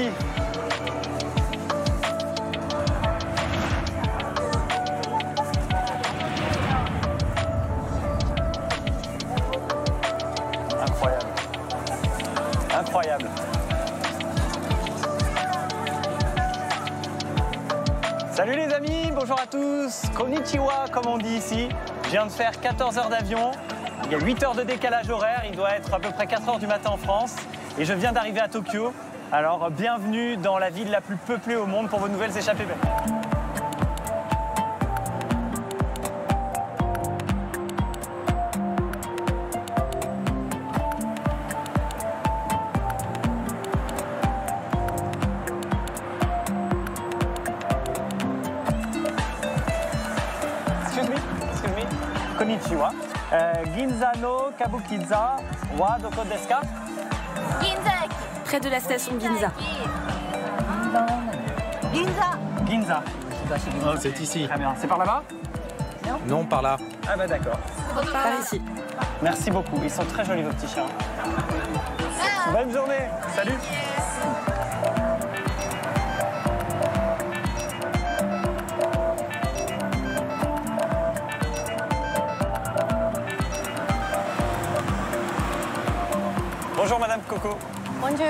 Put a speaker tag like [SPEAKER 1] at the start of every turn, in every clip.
[SPEAKER 1] ici. Incroyable. Incroyable. Salut les amis, bonjour à tous. Konnichiwa, comme on dit ici. Je viens de faire 14 heures d'avion. Il y a 8 heures de décalage horaire. Il doit être à peu près 4 heures du matin en France. Et je viens d'arriver à Tokyo. Alors, bienvenue dans la ville la plus peuplée au monde pour vos nouvelles échappées belles. Excuse me. Konnichiwa. Ginza no Kabukiza wa doko desu ka?
[SPEAKER 2] Près de la station Ginza.
[SPEAKER 1] Ginza.
[SPEAKER 3] Oh, c'est ici.
[SPEAKER 1] Très bien. C'est par là-bas?
[SPEAKER 3] Non, par là.
[SPEAKER 1] Ah bah d'accord.
[SPEAKER 2] Par ici.
[SPEAKER 1] Merci beaucoup. Ils sont très jolis vos petits chiens. Bonne journée. Salut. Bonjour Madame Coco.
[SPEAKER 4] Bonjour.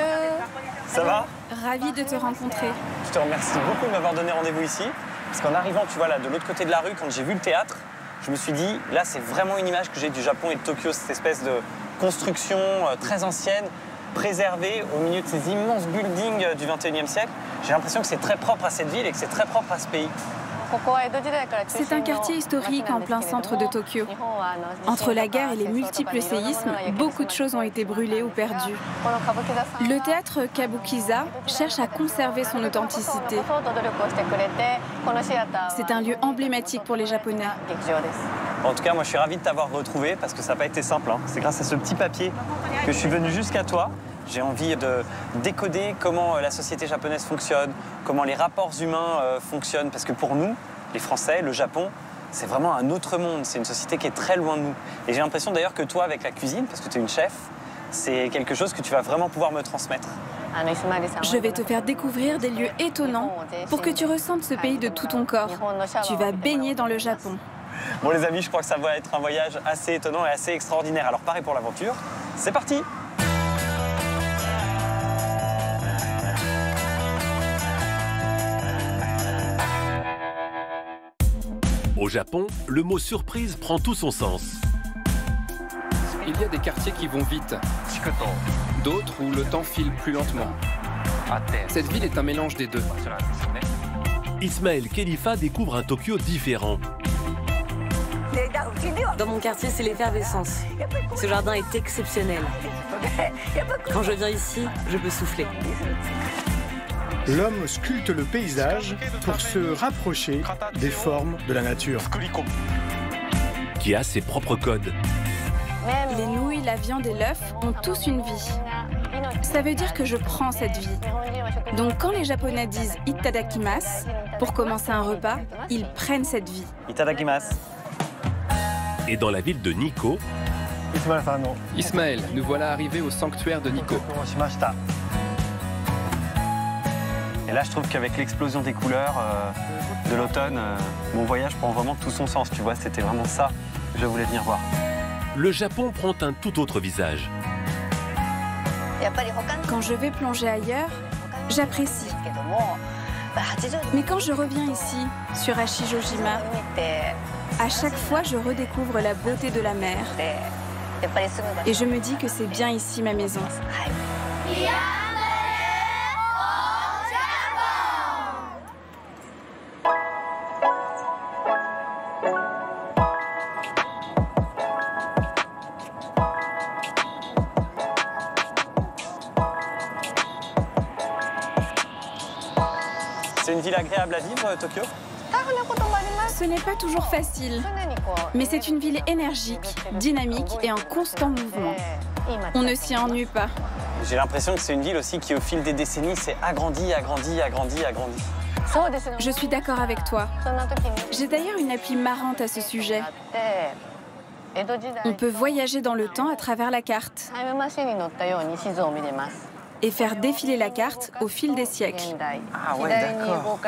[SPEAKER 1] Ça va?
[SPEAKER 2] Ravie de te rencontrer.
[SPEAKER 1] Je te remercie beaucoup de m'avoir donné rendez-vous ici. Parce qu'en arrivant, tu vois, là, de l'autre côté de la rue, quand j'ai vu le théâtre, je me suis dit, là, c'est vraiment une image que j'ai du Japon et de Tokyo, cette espèce de construction très ancienne, préservée au milieu de ces immenses buildings du 21e siècle. J'ai l'impression que c'est très propre à cette ville et que c'est très propre à ce pays.
[SPEAKER 2] C'est un quartier historique en plein centre de Tokyo. Entre la guerre et les multiples séismes, beaucoup de choses ont été brûlées ou perdues. Le théâtre Kabukiza cherche à conserver son authenticité. C'est un lieu emblématique pour les Japonais.
[SPEAKER 1] En tout cas, moi, je suis ravi de t'avoir retrouvé parce que ça n'a pas été simple. C'est grâce à ce petit papier que je suis venu jusqu'à toi. J'ai envie de décoder comment la société japonaise fonctionne, comment les rapports humains fonctionnent. Parce que pour nous, les Français, le Japon, c'est vraiment un autre monde. C'est une société qui est très loin de nous. Et j'ai l'impression d'ailleurs que toi, avec la cuisine, parce que tu es une chef, c'est quelque chose que tu vas vraiment pouvoir me transmettre.
[SPEAKER 2] Je vais te faire découvrir des lieux étonnants pour que tu ressentes ce pays de tout ton corps. Tu vas baigner dans le Japon.
[SPEAKER 1] Bon les amis, je crois que ça va être un voyage assez étonnant et assez extraordinaire. Alors parez pour l'aventure, c'est parti!
[SPEAKER 5] Au Japon, le mot surprise prend tout son sens.
[SPEAKER 6] Il y a des quartiers qui vont vite, d'autres où le temps file plus lentement. Cette ville est un mélange des deux.
[SPEAKER 5] Ismaël Khalifa découvre un Tokyo différent.
[SPEAKER 7] Dans mon quartier, c'est l'effervescence. Ce jardin est exceptionnel. Quand je viens ici, je peux souffler.
[SPEAKER 8] L'homme sculpte le paysage pour se rapprocher des formes de la nature.
[SPEAKER 5] Qui a ses propres codes.
[SPEAKER 2] Les nouilles, la viande et l'œuf ont tous une vie. Ça veut dire que je prends cette vie. Donc quand les Japonais disent « itadakimasu » pour commencer un repas, ils prennent cette vie.
[SPEAKER 1] Itadakimasu.
[SPEAKER 5] Et dans la ville de Nikko,
[SPEAKER 6] Ismaël, nous voilà arrivés au sanctuaire de Nikko.
[SPEAKER 1] Et là, je trouve qu'avec l'explosion des couleurs de l'automne, mon voyage prend vraiment tout son sens. Tu vois, c'était vraiment ça que je voulais venir voir.
[SPEAKER 5] le Japon prend un tout autre visage.
[SPEAKER 2] Quand je vais plonger ailleurs, j'apprécie. Mais quand je reviens ici, sur Ashijojima, à chaque fois, je redécouvre la beauté de la mer. Et je me dis que c'est bien ici ma maison.
[SPEAKER 1] C'est une ville agréable à vivre, Tokyo?
[SPEAKER 2] Ce n'est pas toujours facile, mais c'est une ville énergique, dynamique et en constant mouvement. On ne s'y ennuie pas.
[SPEAKER 1] J'ai l'impression que c'est une ville aussi qui, au fil des décennies, s'est agrandie, agrandie, agrandie, agrandie.
[SPEAKER 2] Je suis d'accord avec toi. J'ai d'ailleurs une appli marrante à ce sujet. On peut voyager dans le temps à travers la carte. et faire défiler la carte au fil des siècles.
[SPEAKER 1] Ah ouais, d'accord.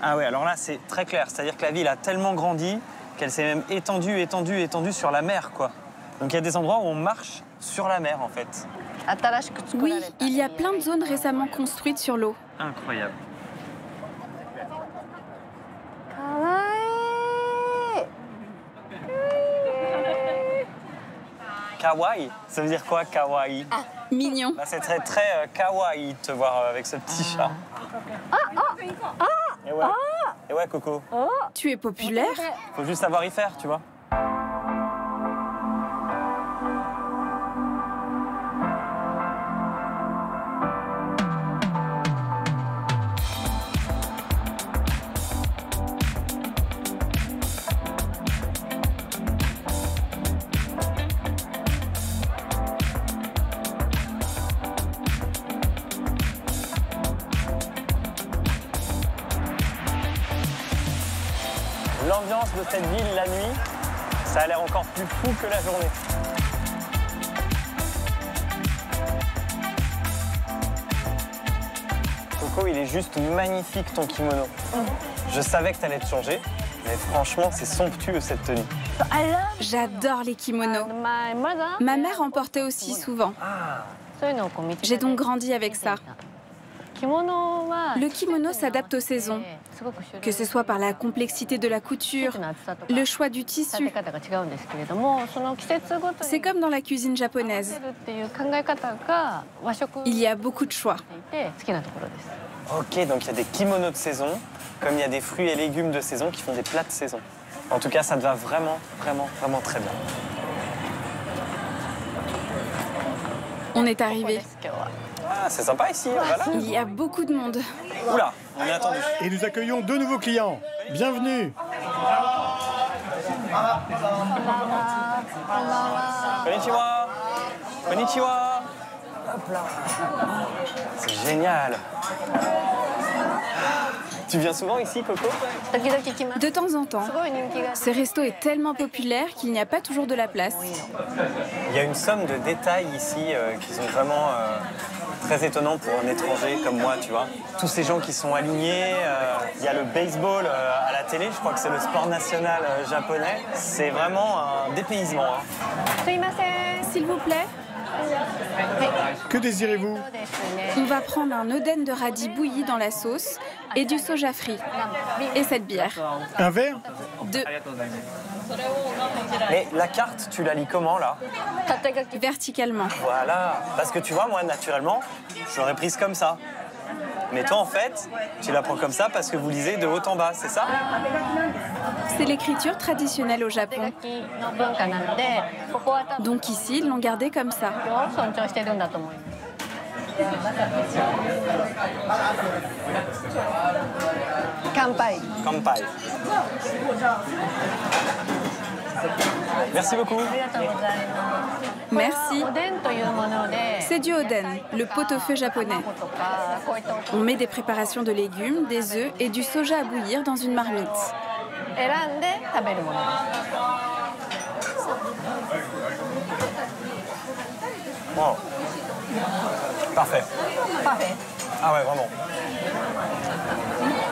[SPEAKER 1] Ah ouais, alors là, c'est très clair. C'est-à-dire que la ville a tellement grandi qu'elle s'est même étendue sur la mer, quoi. Donc il y a des endroits où on marche sur la mer, en fait.
[SPEAKER 2] Oui, il y a plein de zones récemment construites sur l'eau.
[SPEAKER 1] Incroyable. Kawaii, ça veut dire quoi, kawaii?
[SPEAKER 2] Mignon.
[SPEAKER 1] Bah, c'est très kawaii de te voir avec ce petit chat. Et ouais, Coco.
[SPEAKER 2] Tu es populaire?
[SPEAKER 1] Faut juste savoir y faire, tu vois. L'ambiance de cette ville la nuit, ça a l'air encore plus fou que la journée. Coco, il est juste magnifique ton kimono. Je savais que t'allais te changer, mais franchement, c'est somptueux cette tenue.
[SPEAKER 2] J'adore les kimonos. Ma mère en portait aussi souvent. J'ai donc grandi avec ça. Le kimono s'adapte aux saisons, que ce soit par la complexité de la couture, le choix du tissu. C'est comme dans la cuisine japonaise. Il y a beaucoup de choix.
[SPEAKER 1] Ok, donc il y a des kimonos de saison, comme il y a des fruits et légumes de saison qui font des plats de saison. En tout cas, ça te va vraiment, vraiment, vraiment très bien.
[SPEAKER 2] On est arrivé.
[SPEAKER 1] Ah, c'est sympa ici, voilà.
[SPEAKER 2] Il y a beaucoup de monde.
[SPEAKER 1] Oula, on est attendu.
[SPEAKER 8] Et nous accueillons 2 nouveaux clients. Bienvenue.
[SPEAKER 1] Konnichiwa. Konnichiwa. Hop là. C'est génial. Tu viens souvent ici, Coco?
[SPEAKER 2] De temps en temps. Ce resto est tellement populaire qu'il n'y a pas toujours de la place.
[SPEAKER 1] Il y a une somme de détails ici qui sont vraiment très étonnants pour un étranger comme moi, tu vois. Tous ces gens qui sont alignés, il y a le baseball à la télé, je crois que c'est le sport national japonais. C'est vraiment un dépaysement.
[SPEAKER 2] S'il vous plaît.
[SPEAKER 8] Que désirez-vous?
[SPEAKER 2] On va prendre un oden de radis bouilli dans la sauce et du soja frit. Et cette bière.
[SPEAKER 8] Un verre?
[SPEAKER 2] 2.
[SPEAKER 1] Mais la carte, tu la lis comment, là?
[SPEAKER 2] Verticalement.
[SPEAKER 1] Voilà. Parce que tu vois, moi, naturellement, je l'aurais prise comme ça. Mais toi, en fait, tu la prends comme ça parce que vous lisez de haut en bas, c'est ça?
[SPEAKER 2] C'est l'écriture traditionnelle au Japon. Donc ici, ils l'ont gardé comme ça.
[SPEAKER 1] Kanpai. Kanpai. Merci beaucoup.
[SPEAKER 2] Merci. C'est du oden, le pot-au-feu japonais. On met des préparations de légumes, des œufs et du soja à bouillir dans une marmite.
[SPEAKER 1] Wow. Parfait. Ah ouais, vraiment.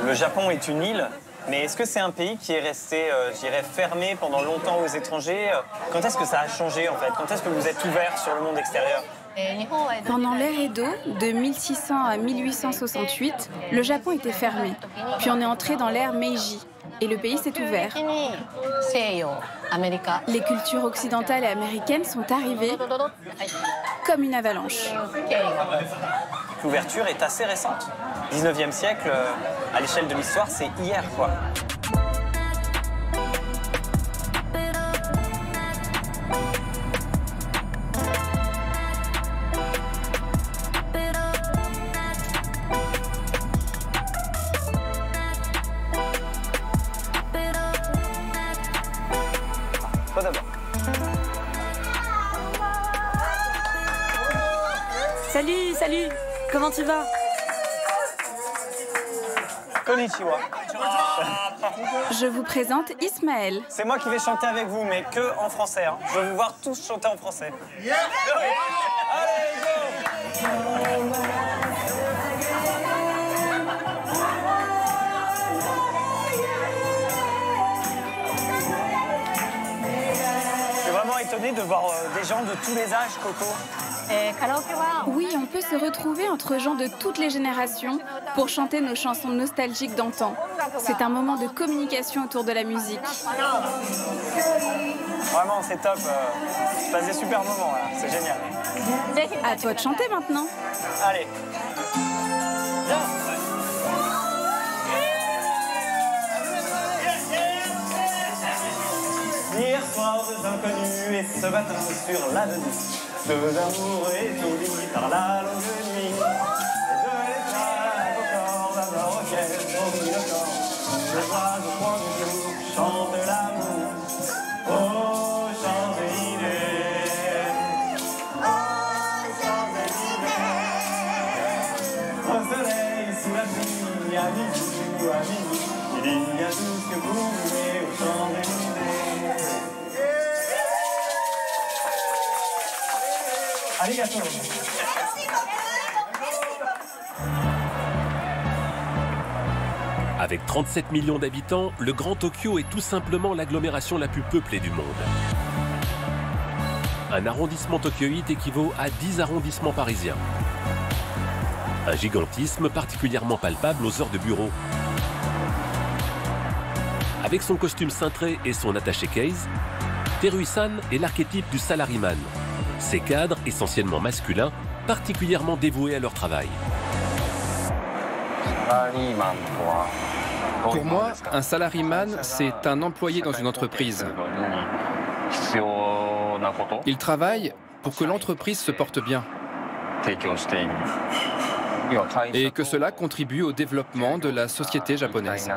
[SPEAKER 1] Le Japon est une île, mais est-ce que c'est un pays qui est resté, je dirais, fermé pendant longtemps aux étrangers? Quand est-ce que ça a changé, en fait? Quand est-ce que vous êtes ouvert sur le monde extérieur?
[SPEAKER 2] Pendant l'ère Edo, de 1600 à 1868, le Japon était fermé. Puis on est entré dans l'ère Meiji. Et le pays s'est ouvert. Les cultures occidentales et américaines sont arrivées comme une avalanche.
[SPEAKER 1] L'ouverture est assez récente. 19e siècle, à l'échelle de l'histoire, c'est hier, quoi. Toi d'abord.
[SPEAKER 7] Salut, salut. Comment tu vas?
[SPEAKER 1] Konnichiwa.
[SPEAKER 2] Je vous présente Ismaël.
[SPEAKER 1] C'est moi qui vais chanter avec vous, mais que en français. Hein. Je veux vous voir tous chanter en français. Allez, go! étonné de voir des gens de tous les âges, Coco.
[SPEAKER 2] Oui, on peut se retrouver entre gens de toutes les générations pour chanter nos chansons nostalgiques d'antan. C'est un moment de communication autour de la musique.
[SPEAKER 1] Vraiment, c'est top. Je passe des super moments, là. C'est génial.
[SPEAKER 2] À toi de chanter maintenant.
[SPEAKER 1] Allez. Viens. Hier soir, deux inconnus et ce matin sur l'avenue. Deux amours étourdis par la longue nuit. De l'étoile au corps d'un marocain au milieu corps. Les oiseaux au coin du jour chantent l'amour. Oh, Champs-Élysées. Oh, Champs-Élysées. Au soleil, sous la pluie, à midi ou à minuit. Il y a tout ce que vous voulez aux Champs-Élysées. Arigato.
[SPEAKER 5] Avec 37 millions d'habitants, le Grand Tokyo est tout simplement l'agglomération la plus peuplée du monde. Un arrondissement tokyoïte équivaut à 10 arrondissements parisiens. Un gigantisme particulièrement palpable aux heures de bureau. Avec son costume cintré et son attaché case, Teruhi-san est l'archétype du salariman. Ces cadres, essentiellement masculins, particulièrement dévoués à leur travail.
[SPEAKER 6] Pour moi, un salariman, c'est un employé dans une entreprise. Il travaille pour que l'entreprise se porte bien et que cela contribue au développement de la société japonaise.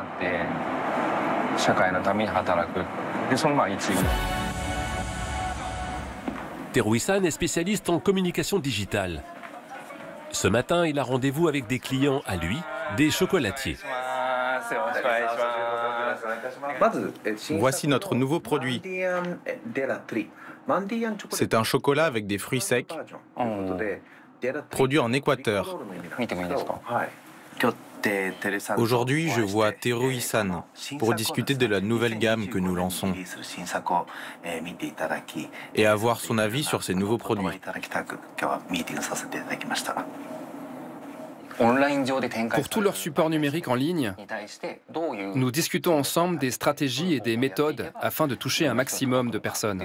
[SPEAKER 5] Teruhi-san est spécialiste en communication digitale. Ce matin, il a rendez-vous avec des clients à lui, des chocolatiers.
[SPEAKER 3] Voici notre nouveau produit. C'est un chocolat avec des fruits secs, produit en Équateur. Aujourd'hui, je vois Teruhi-san pour discuter de la nouvelle gamme que nous lançons et avoir son avis sur ces nouveaux produits.
[SPEAKER 6] Pour tous leurs supports numériques en ligne, nous discutons ensemble des stratégies et des méthodes afin de toucher un maximum de personnes.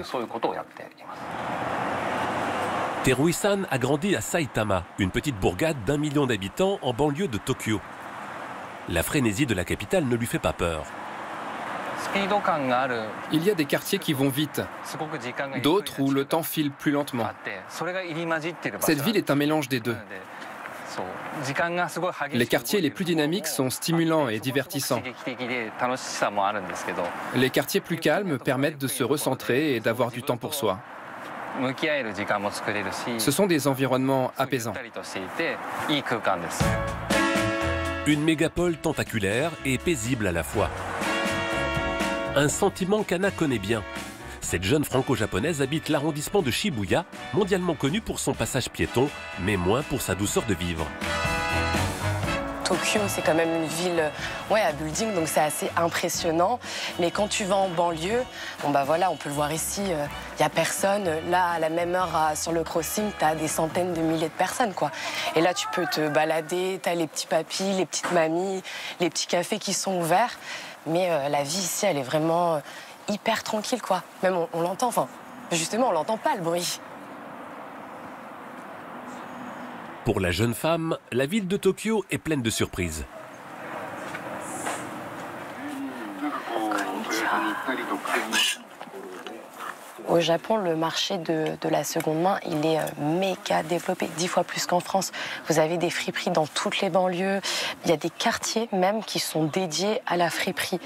[SPEAKER 5] Teruhi-san a grandi à Saitama, une petite bourgade d'1 million d'habitants en banlieue de Tokyo. La frénésie de la capitale ne lui fait pas peur.
[SPEAKER 6] Il y a des quartiers qui vont vite, d'autres où le temps file plus lentement. Cette ville est un mélange des deux. Les quartiers les plus dynamiques sont stimulants et divertissants. Les quartiers plus calmes permettent de se recentrer et d'avoir du temps pour soi. Ce sont des environnements apaisants.
[SPEAKER 5] Une mégapole tentaculaire et paisible à la fois. Un sentiment qu'Anna connaît bien. Cette jeune franco-japonaise habite l'arrondissement de Shibuya, mondialement connu pour son passage piéton, mais moins pour sa douceur de vivre.
[SPEAKER 4] Tokyo, c'est quand même une ville à building, donc c'est assez impressionnant. Mais quand tu vas en banlieue, on peut le voir ici, il n'y a personne. Là, à la même heure, sur le crossing, tu as des centaines de milliers de personnes, quoi. Et là, tu peux te balader, tu as les petits papis, les petites mamies, les petits cafés qui sont ouverts. Mais la vie ici, elle est vraiment hyper tranquille, quoi. Même on l'entend, justement, on l'entend pas, le bruit.
[SPEAKER 5] Pour la jeune femme, la ville de Tokyo est pleine de surprises.
[SPEAKER 4] Au Japon, le marché de la seconde main, il est méga développé, 10 fois plus qu'en France. Vous avez des friperies dans toutes les banlieues. Il y a des quartiers même qui sont dédiés à la friperie.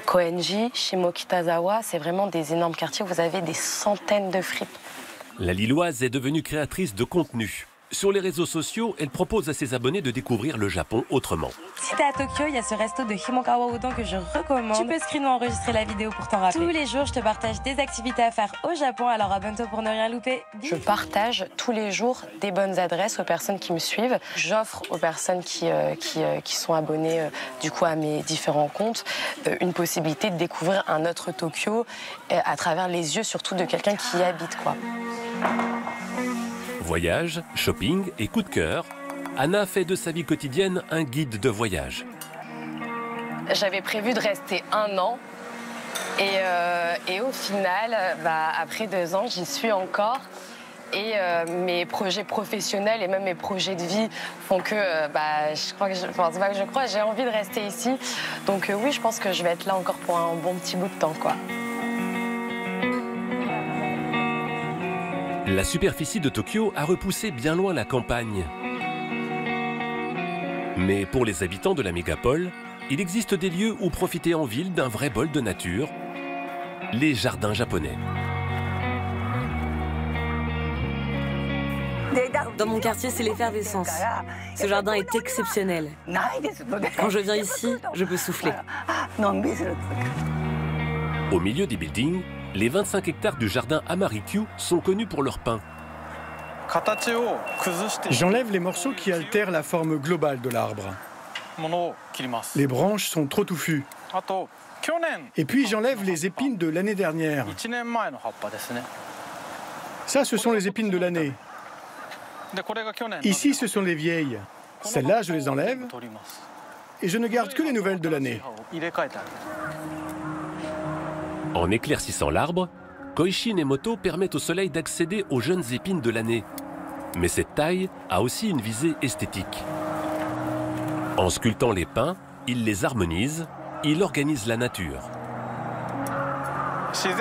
[SPEAKER 4] Koenji, Shimokitazawa, c'est vraiment des énormes quartiers où vous avez des centaines de fripes.
[SPEAKER 5] La Lilloise est devenue créatrice de contenu. Sur les réseaux sociaux, elle propose à ses abonnés de découvrir le Japon autrement.
[SPEAKER 9] Si t'es à Tokyo, il y a ce resto de Himokawa Udon que je recommande. Tu peux screen ou enregistrer la vidéo pour t'en rappeler. Tous les jours, je te partage des activités à faire au Japon, alors abonne-toi pour ne rien louper.
[SPEAKER 4] Je partage tous les jours des bonnes adresses aux personnes qui me suivent. J'offre aux personnes qui sont abonnées du coup à mes différents comptes une possibilité de découvrir un autre Tokyo à travers les yeux surtout de quelqu'un qui y habite, quoi.
[SPEAKER 5] Voyage, shopping et coup de cœur, Anna fait de sa vie quotidienne un guide de voyage.
[SPEAKER 4] J'avais prévu de rester 1 an et au final, après 2 ans, j'y suis encore. Et mes projets professionnels et même mes projets de vie font que j'ai envie de rester ici. Donc oui, je pense que je vais être là encore pour un bon petit bout de temps, quoi.
[SPEAKER 5] La superficie de Tokyo a repoussé bien loin la campagne. Mais pour les habitants de la mégapole, il existe des lieux où profiter en ville d'un vrai bol de nature, les jardins japonais.
[SPEAKER 7] Dans mon quartier, c'est l'effervescence. Ce jardin est exceptionnel. Quand je viens ici, je peux souffler.
[SPEAKER 5] Au milieu des buildings, les 25 hectares du jardin Amarikyu sont connus pour leur pin.
[SPEAKER 8] J'enlève les morceaux qui altèrent la forme globale de l'arbre. Les branches sont trop touffues. Et puis j'enlève les épines de l'année dernière. Ça, ce sont les épines de l'année. Ici, ce sont les vieilles. Celles-là, je les enlève. Et je ne garde que les nouvelles de l'année.
[SPEAKER 5] En éclaircissant l'arbre, Koichi Nemoto permet au soleil d'accéder aux jeunes épines de l'année. Mais cette taille a aussi une visée esthétique. En sculptant les pins, il les harmonise, il organise la nature.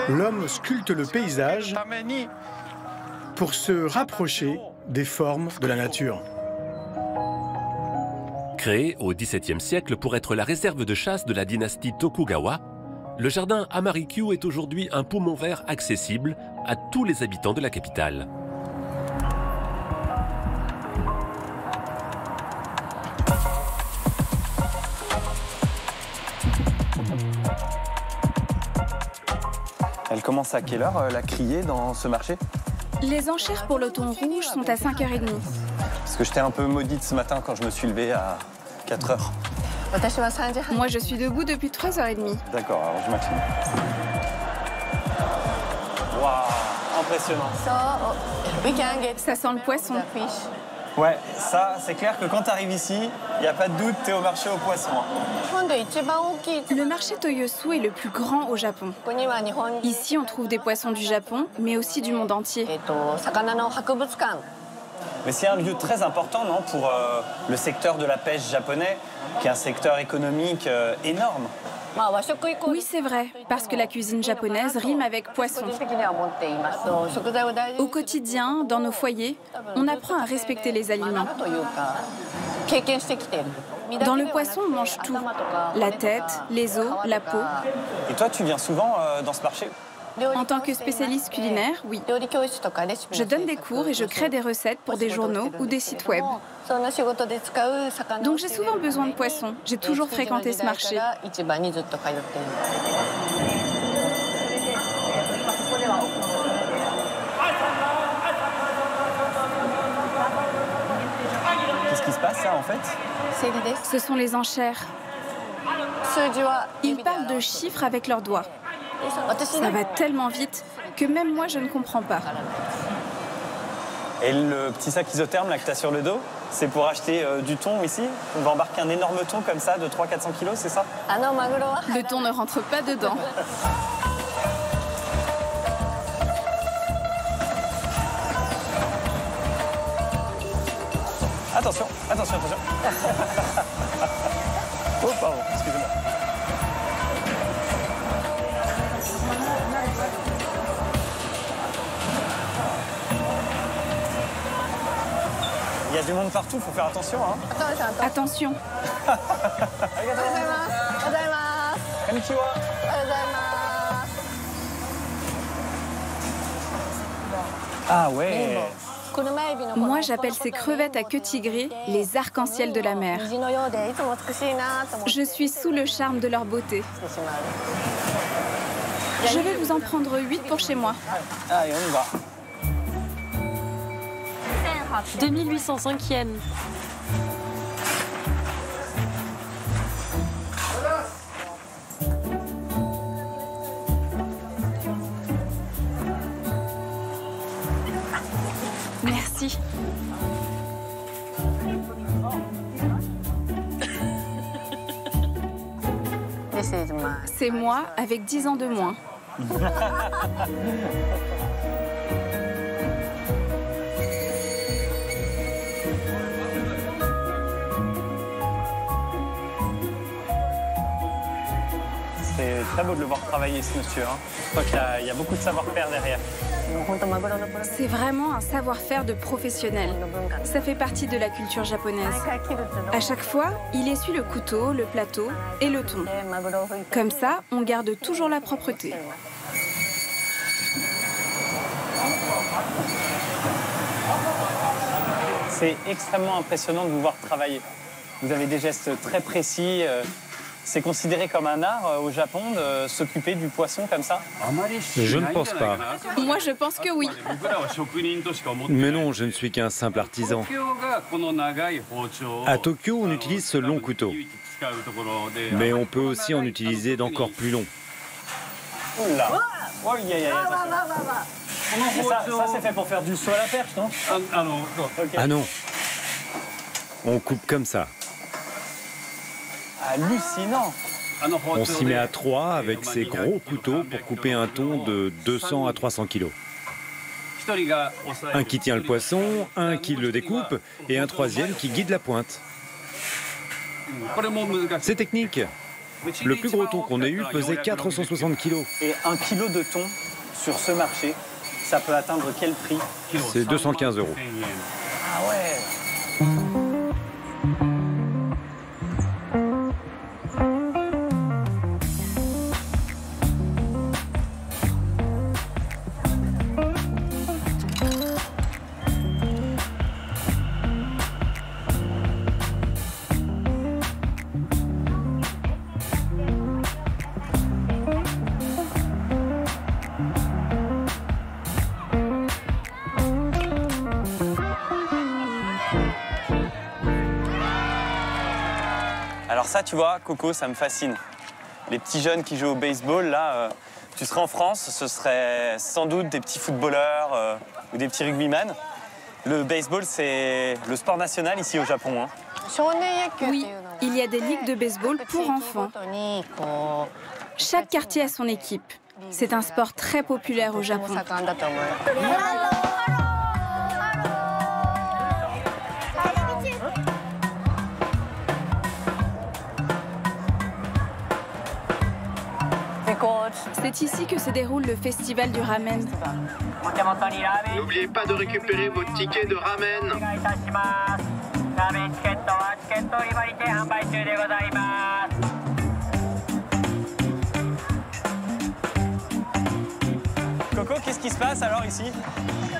[SPEAKER 8] L'homme sculpte le paysage pour se rapprocher des formes de la nature.
[SPEAKER 5] Créé au XVIIe siècle pour être la réserve de chasse de la dynastie Tokugawa, le jardin Amarikyu est aujourd'hui un poumon vert accessible à tous les habitants de la capitale.
[SPEAKER 1] Elle commence à quelle heure, la criée dans ce marché?
[SPEAKER 2] Les enchères pour le thon rouge sont à 5h30.
[SPEAKER 1] Parce que j'étais un peu maudite ce matin quand je me suis levée à 4h.
[SPEAKER 2] Moi, je suis debout depuis 3h30.
[SPEAKER 1] D'accord, alors je m'incline. Waouh, impressionnant.
[SPEAKER 2] Ça sent le poisson.
[SPEAKER 1] Ouais, ça, c'est clair que quand tu arrives ici, il n'y a pas de doute, tu es au marché aux poissons.
[SPEAKER 2] Le marché Toyosu est le plus grand au Japon. Ici, on trouve des poissons du Japon, mais aussi du monde entier.
[SPEAKER 1] Mais c'est un lieu très important, non, pour le secteur de la pêche japonais, qui est un secteur économique énorme.
[SPEAKER 2] Oui, c'est vrai, parce que la cuisine japonaise rime avec poisson. Au quotidien, dans nos foyers, on apprend à respecter les aliments. Dans le poisson, on mange tout. La tête, les os, la peau.
[SPEAKER 1] Et toi, tu viens souvent dans ce marché ?
[SPEAKER 2] En tant que spécialiste culinaire, oui. Je donne des cours et je crée des recettes pour des journaux ou des sites web. Donc j'ai souvent besoin de poissons. J'ai toujours fréquenté ce marché.
[SPEAKER 1] Qu'est-ce qui se passe là en fait?
[SPEAKER 2] Ce sont les enchères. Ils parlent de chiffres avec leurs doigts. Ça va tellement vite que même moi, je ne comprends pas.
[SPEAKER 1] Et le petit sac isotherme là, que tu as sur le dos, c'est pour acheter du thon ici? On va embarquer un énorme thon comme ça de 300-400 kilos, c'est ça?
[SPEAKER 2] Le thon ne rentre pas dedans.
[SPEAKER 1] Attention, attention, attention. Oh, pardon, excusez-moi. Il y a du monde partout, il faut faire attention. Hein.
[SPEAKER 2] Attention.
[SPEAKER 1] Konnichiwa. Ah ouais.
[SPEAKER 2] Moi, j'appelle ces crevettes à queue tigrée les arcs-en-ciel de la mer. Je suis sous le charme de leur beauté. Je vais vous en prendre 8 pour chez moi.
[SPEAKER 1] Allez, on y va.
[SPEAKER 7] 2805 yens.
[SPEAKER 2] Merci. C'est moi avec 10 ans de moins.
[SPEAKER 1] C'est très beau de le voir travailler ce monsieur. Je crois qu'il y a beaucoup de savoir-faire derrière.
[SPEAKER 2] C'est vraiment un savoir-faire de professionnel. Ça fait partie de la culture japonaise. À chaque fois, il essuie le couteau, le plateau et le thon. Comme ça, on garde toujours la propreté.
[SPEAKER 1] C'est extrêmement impressionnant de vous voir travailler. Vous avez des gestes très précis. C'est considéré comme un art au Japon de s'occuper du poisson comme ça?
[SPEAKER 3] Je ne pense pas.
[SPEAKER 2] Moi, je pense que oui.
[SPEAKER 3] Mais non, je ne suis qu'un simple artisan. À Tokyo, on utilise ce long couteau. Mais on peut aussi en utiliser d'encore plus longs.
[SPEAKER 1] Oula! Ça c'est fait pour faire du saut à la perche, non? Okay.
[SPEAKER 3] Ah non. On coupe comme ça.
[SPEAKER 1] Hallucinant!
[SPEAKER 3] On s'y met à 3 avec ces gros couteaux pour couper un thon de 200 à 300 kilos. Un qui tient le poisson, un qui le découpe et un troisième qui guide la pointe. C'est technique. Le plus gros thon qu'on ait eu pesait 460 kilos.
[SPEAKER 1] Et 1 kilo de thon sur ce marché, ça peut atteindre quel prix?
[SPEAKER 3] C'est 215 €.
[SPEAKER 1] Ah ouais! Alors ça, tu vois, Coco, ça me fascine. Les petits jeunes qui jouent au baseball, là, tu serais en France, ce serait sans doute des petits footballeurs ou des petits rugbyman. Le baseball, c'est le sport national ici au Japon. Hein.
[SPEAKER 2] Oui, il y a des ligues de baseball pour enfants. Chaque quartier a son équipe. C'est un sport très populaire au Japon. C'est ici que se déroule le festival du ramen.
[SPEAKER 10] N'oubliez pas de récupérer vos tickets de ramen.
[SPEAKER 1] Coco, qu'est-ce qui se passe alors ici?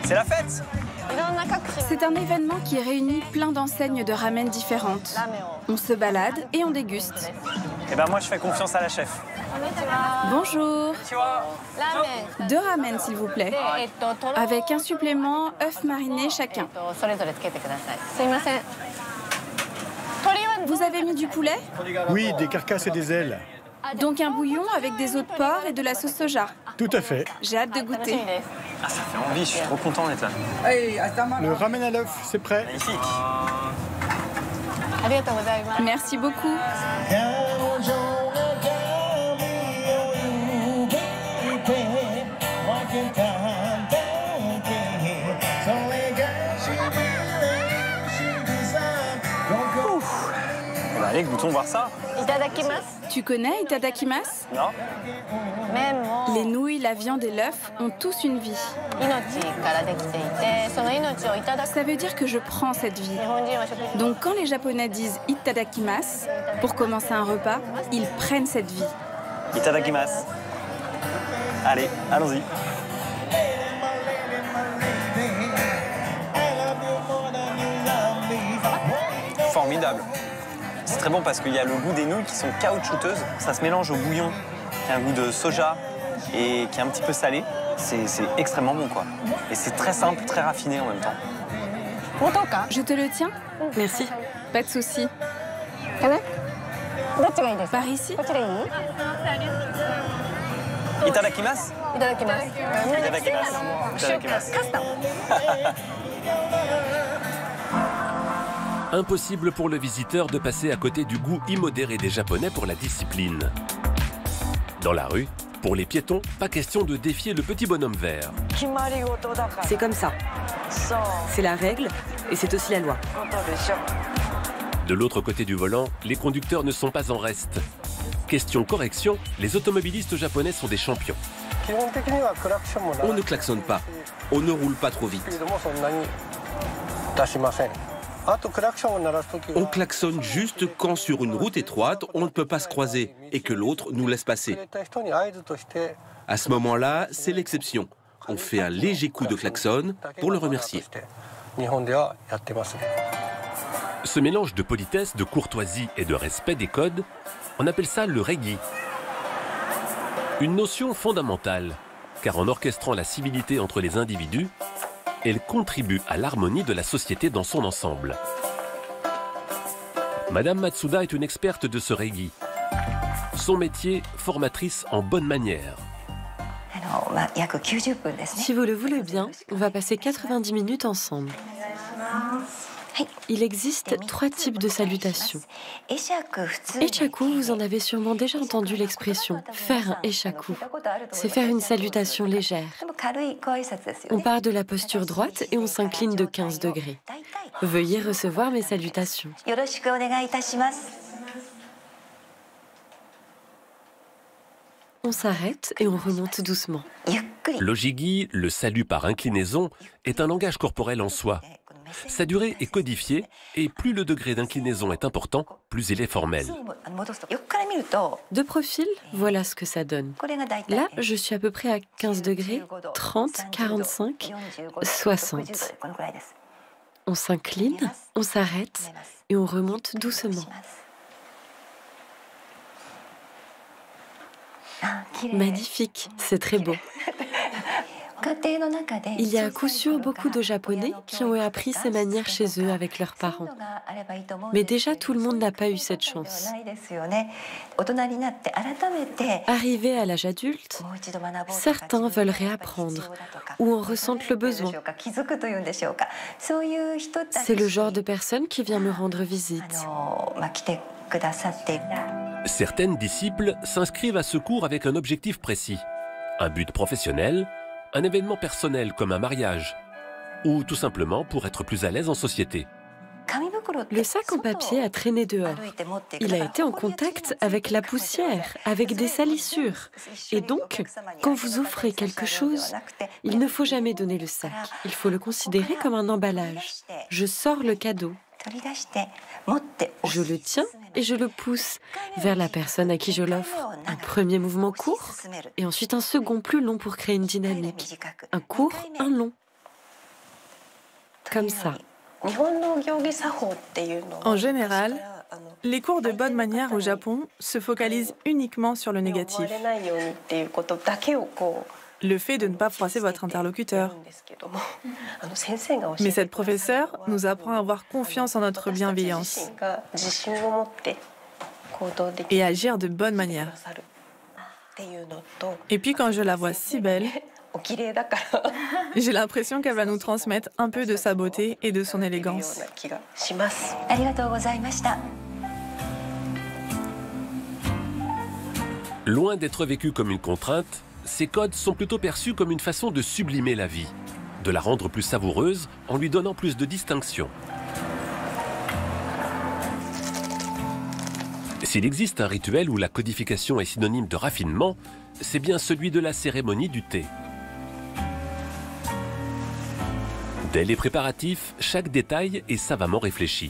[SPEAKER 1] C'est la fête?
[SPEAKER 2] C'est un événement qui réunit plein d'enseignes de ramen différentes. On se balade et on déguste.
[SPEAKER 1] Eh ben moi, je fais confiance à la chef.
[SPEAKER 2] Bonjour. 2 ramen, s'il vous plaît. Avec un supplément œuf mariné chacun. Vous avez mis du poulet?
[SPEAKER 8] Oui, des carcasses et des ailes.
[SPEAKER 2] Donc un bouillon avec des os de porc et de la sauce soja.
[SPEAKER 8] Tout à fait.
[SPEAKER 2] J'ai hâte de goûter.
[SPEAKER 1] Ah, ça fait envie, je suis trop content d'être là.
[SPEAKER 8] Le ramen à l'œuf, c'est prêt.
[SPEAKER 1] Magnifique.
[SPEAKER 2] Merci beaucoup.
[SPEAKER 1] Allez, goûtons voir ça.
[SPEAKER 2] Tu connais Itadakimasu?
[SPEAKER 1] Non.
[SPEAKER 2] Les nouilles, la viande et l'œuf ont tous une vie. Ça veut dire que je prends cette vie. Donc quand les Japonais disent Itadakimasu, pour commencer un repas, ils prennent cette vie.
[SPEAKER 1] Itadakimasu. Allez, allons-y. formidable. C'est très bon parce qu'il y a le goût des nouilles qui sont caoutchouteuses. Ça se mélange au bouillon, qui a un goût de soja et qui est un petit peu salé. C'est extrêmement bon, quoi. Et c'est très simple, très raffiné en même temps.
[SPEAKER 2] Je te le tiens?
[SPEAKER 7] Merci.
[SPEAKER 2] Pas de souci. Par ici?
[SPEAKER 1] Itadakimasu. Itadakimasu. Itadakimasu.
[SPEAKER 5] Impossible pour le visiteur de passer à côté du goût immodéré des Japonais pour la discipline. Dans la rue, pour les piétons, pas question de défier le petit bonhomme vert.
[SPEAKER 7] C'est comme ça. C'est la règle et c'est aussi la loi.
[SPEAKER 5] De l'autre côté du volant, les conducteurs ne sont pas en reste. Question correction, les automobilistes japonais sont des champions.
[SPEAKER 11] On ne klaxonne pas, on ne roule pas trop vite. On klaxonne juste quand sur une route étroite, on ne peut pas se croiser et que l'autre nous laisse passer. À ce moment-là, c'est l'exception. On fait un léger coup de klaxon pour le remercier.
[SPEAKER 5] Ce mélange de politesse, de courtoisie et de respect des codes, on appelle ça le reigi. Une notion fondamentale, car en orchestrant la civilité entre les individus, elle contribue à l'harmonie de la société dans son ensemble. Madame Matsuda est une experte de ce reigi. Son métier, formatrice en bonne manière.
[SPEAKER 7] Si vous le voulez bien, on va passer 90 minutes ensemble. Il existe 3 types de salutations. Echaku, vous en avez sûrement déjà entendu l'expression. Faire un echaku, c'est faire une salutation légère. On part de la posture droite et on s'incline de 15 degrés. Veuillez recevoir mes salutations. On s'arrête et on remonte doucement.
[SPEAKER 5] L'ojigi, le salut par inclinaison, est un langage corporel en soi. Sa durée est codifiée et plus le degré d'inclinaison est important, plus il est formel.
[SPEAKER 7] De profil, voilà ce que ça donne. Là, je suis à peu près à 15 degrés, 30, 45, 60. On s'incline, on s'arrête et on remonte doucement. Magnifique, c'est très beau. Il y a à coup sûr beaucoup de Japonais qui ont appris ces manières chez eux avec leurs parents. Mais déjà, tout le monde n'a pas eu cette chance. Arrivés à l'âge adulte, certains veulent réapprendre ou en ressentent le besoin. C'est le genre de personne qui vient me rendre visite.
[SPEAKER 5] Certaines disciples s'inscrivent à ce cours avec un objectif précis, un but professionnel, un événement personnel comme un mariage, ou tout simplement pour être plus à l'aise en société.
[SPEAKER 7] Le sac en papier a traîné dehors. Il a été en contact avec la poussière, avec des salissures. Et donc, quand vous offrez quelque chose, il ne faut jamais donner le sac. Il faut le considérer comme un emballage. Je sors le cadeau. Je le tiens et je le pousse vers la personne à qui je l'offre. Un premier mouvement court et ensuite un second plus long pour créer une dynamique. Un court, un long. Comme ça.
[SPEAKER 12] En général, les cours de bonne manière au Japon se focalisent uniquement sur le négatif. Le fait de ne pas froisser votre interlocuteur. Mais cette professeure nous apprend à avoir confiance en notre bienveillance et agir de bonne manière. Et puis quand je la vois si belle, j'ai l'impression qu'elle va nous transmettre un peu de sa beauté et de son élégance.
[SPEAKER 5] Loin d'être vécu comme une contrainte, ces codes sont plutôt perçus comme une façon de sublimer la vie, de la rendre plus savoureuse en lui donnant plus de distinction. S'il existe un rituel où la codification est synonyme de raffinement, c'est bien celui de la cérémonie du thé. Dès les préparatifs, chaque détail est savamment réfléchi.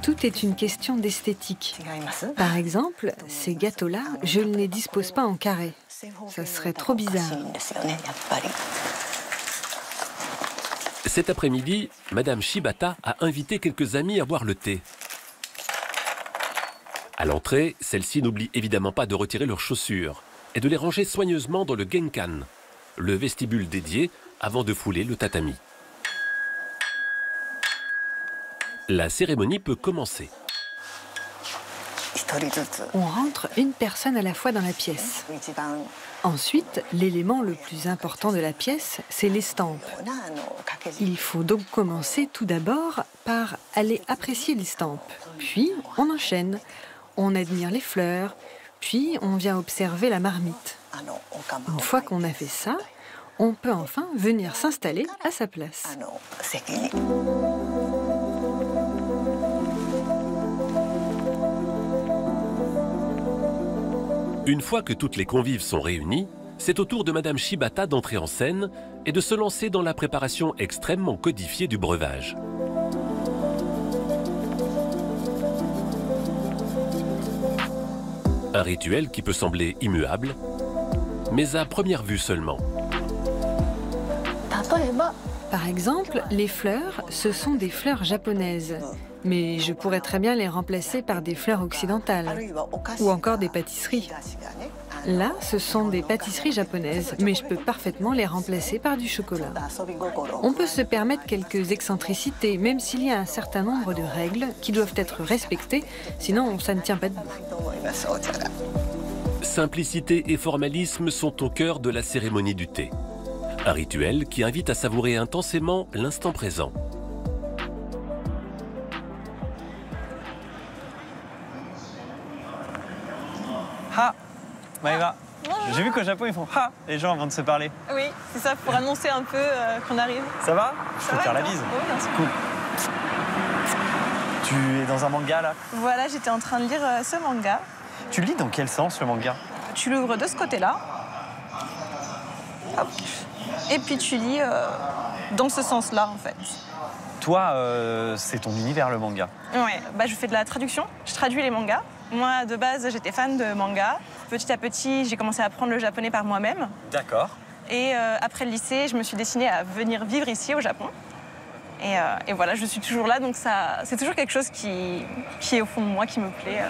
[SPEAKER 13] Tout est une question d'esthétique. Par exemple, ces gâteaux-là, je ne les dispose pas en carré. Ça serait trop bizarre.
[SPEAKER 5] Cet après-midi, Madame Shibata a invité quelques amis à boire le thé. À l'entrée, celles-ci n'oublient évidemment pas de retirer leurs chaussures et de les ranger soigneusement dans le genkan, le vestibule dédié, avant de fouler le tatami. La cérémonie peut commencer.
[SPEAKER 13] On rentre une personne à la fois dans la pièce. Ensuite, l'élément le plus important de la pièce, c'est l'estampe. Il faut donc commencer tout d'abord par aller apprécier l'estampe. Puis, on enchaîne. On admire les fleurs, puis on vient observer la marmite. Une fois qu'on a fait ça, on peut enfin venir s'installer à sa place.
[SPEAKER 5] Une fois que toutes les convives sont réunies, c'est au tour de Madame Shibata d'entrer en scène et de se lancer dans la préparation extrêmement codifiée du breuvage. Un rituel qui peut sembler immuable, mais à première vue seulement.
[SPEAKER 13] Par exemple, les fleurs, ce sont des fleurs japonaises. Mais je pourrais très bien les remplacer par des fleurs occidentales. Ou encore des pâtisseries. Là, ce sont des pâtisseries japonaises, mais je peux parfaitement les remplacer par du chocolat. On peut se permettre quelques excentricités, même s'il y a un certain nombre de règles qui doivent être respectées, sinon ça ne tient pas debout.
[SPEAKER 5] Simplicité et formalisme sont au cœur de la cérémonie du thé. Un rituel qui invite à savourer intensément l'instant présent.
[SPEAKER 1] Ha, Maëva. J'ai vu qu'au Japon, ils font ha, les gens avant de se parler.
[SPEAKER 12] Oui, c'est ça, pour annoncer un peu qu'on arrive.
[SPEAKER 1] Ça va? Je peux te faire la bise.
[SPEAKER 12] Oui, bien sûr.
[SPEAKER 1] Cool. Tu es dans un manga, là?
[SPEAKER 12] Voilà, j'étais en train de lire ce manga.
[SPEAKER 1] Tu le lis dans quel sens, le manga?
[SPEAKER 12] Tu l'ouvres de ce côté-là. Hop. Et puis tu lis dans ce sens-là, en fait.
[SPEAKER 1] Toi, c'est ton univers, le manga.
[SPEAKER 12] Ouais, bah, je fais de la traduction. Je traduis les mangas. Moi, de base, j'étais fan de manga. Petit à petit, j'ai commencé à apprendre le japonais par moi-même.
[SPEAKER 1] D'accord.
[SPEAKER 12] Et après le lycée, je me suis destinée à venir vivre ici, au Japon. Et voilà, je suis toujours là, donc c'est toujours quelque chose qui est au fond de moi, qui me plaît.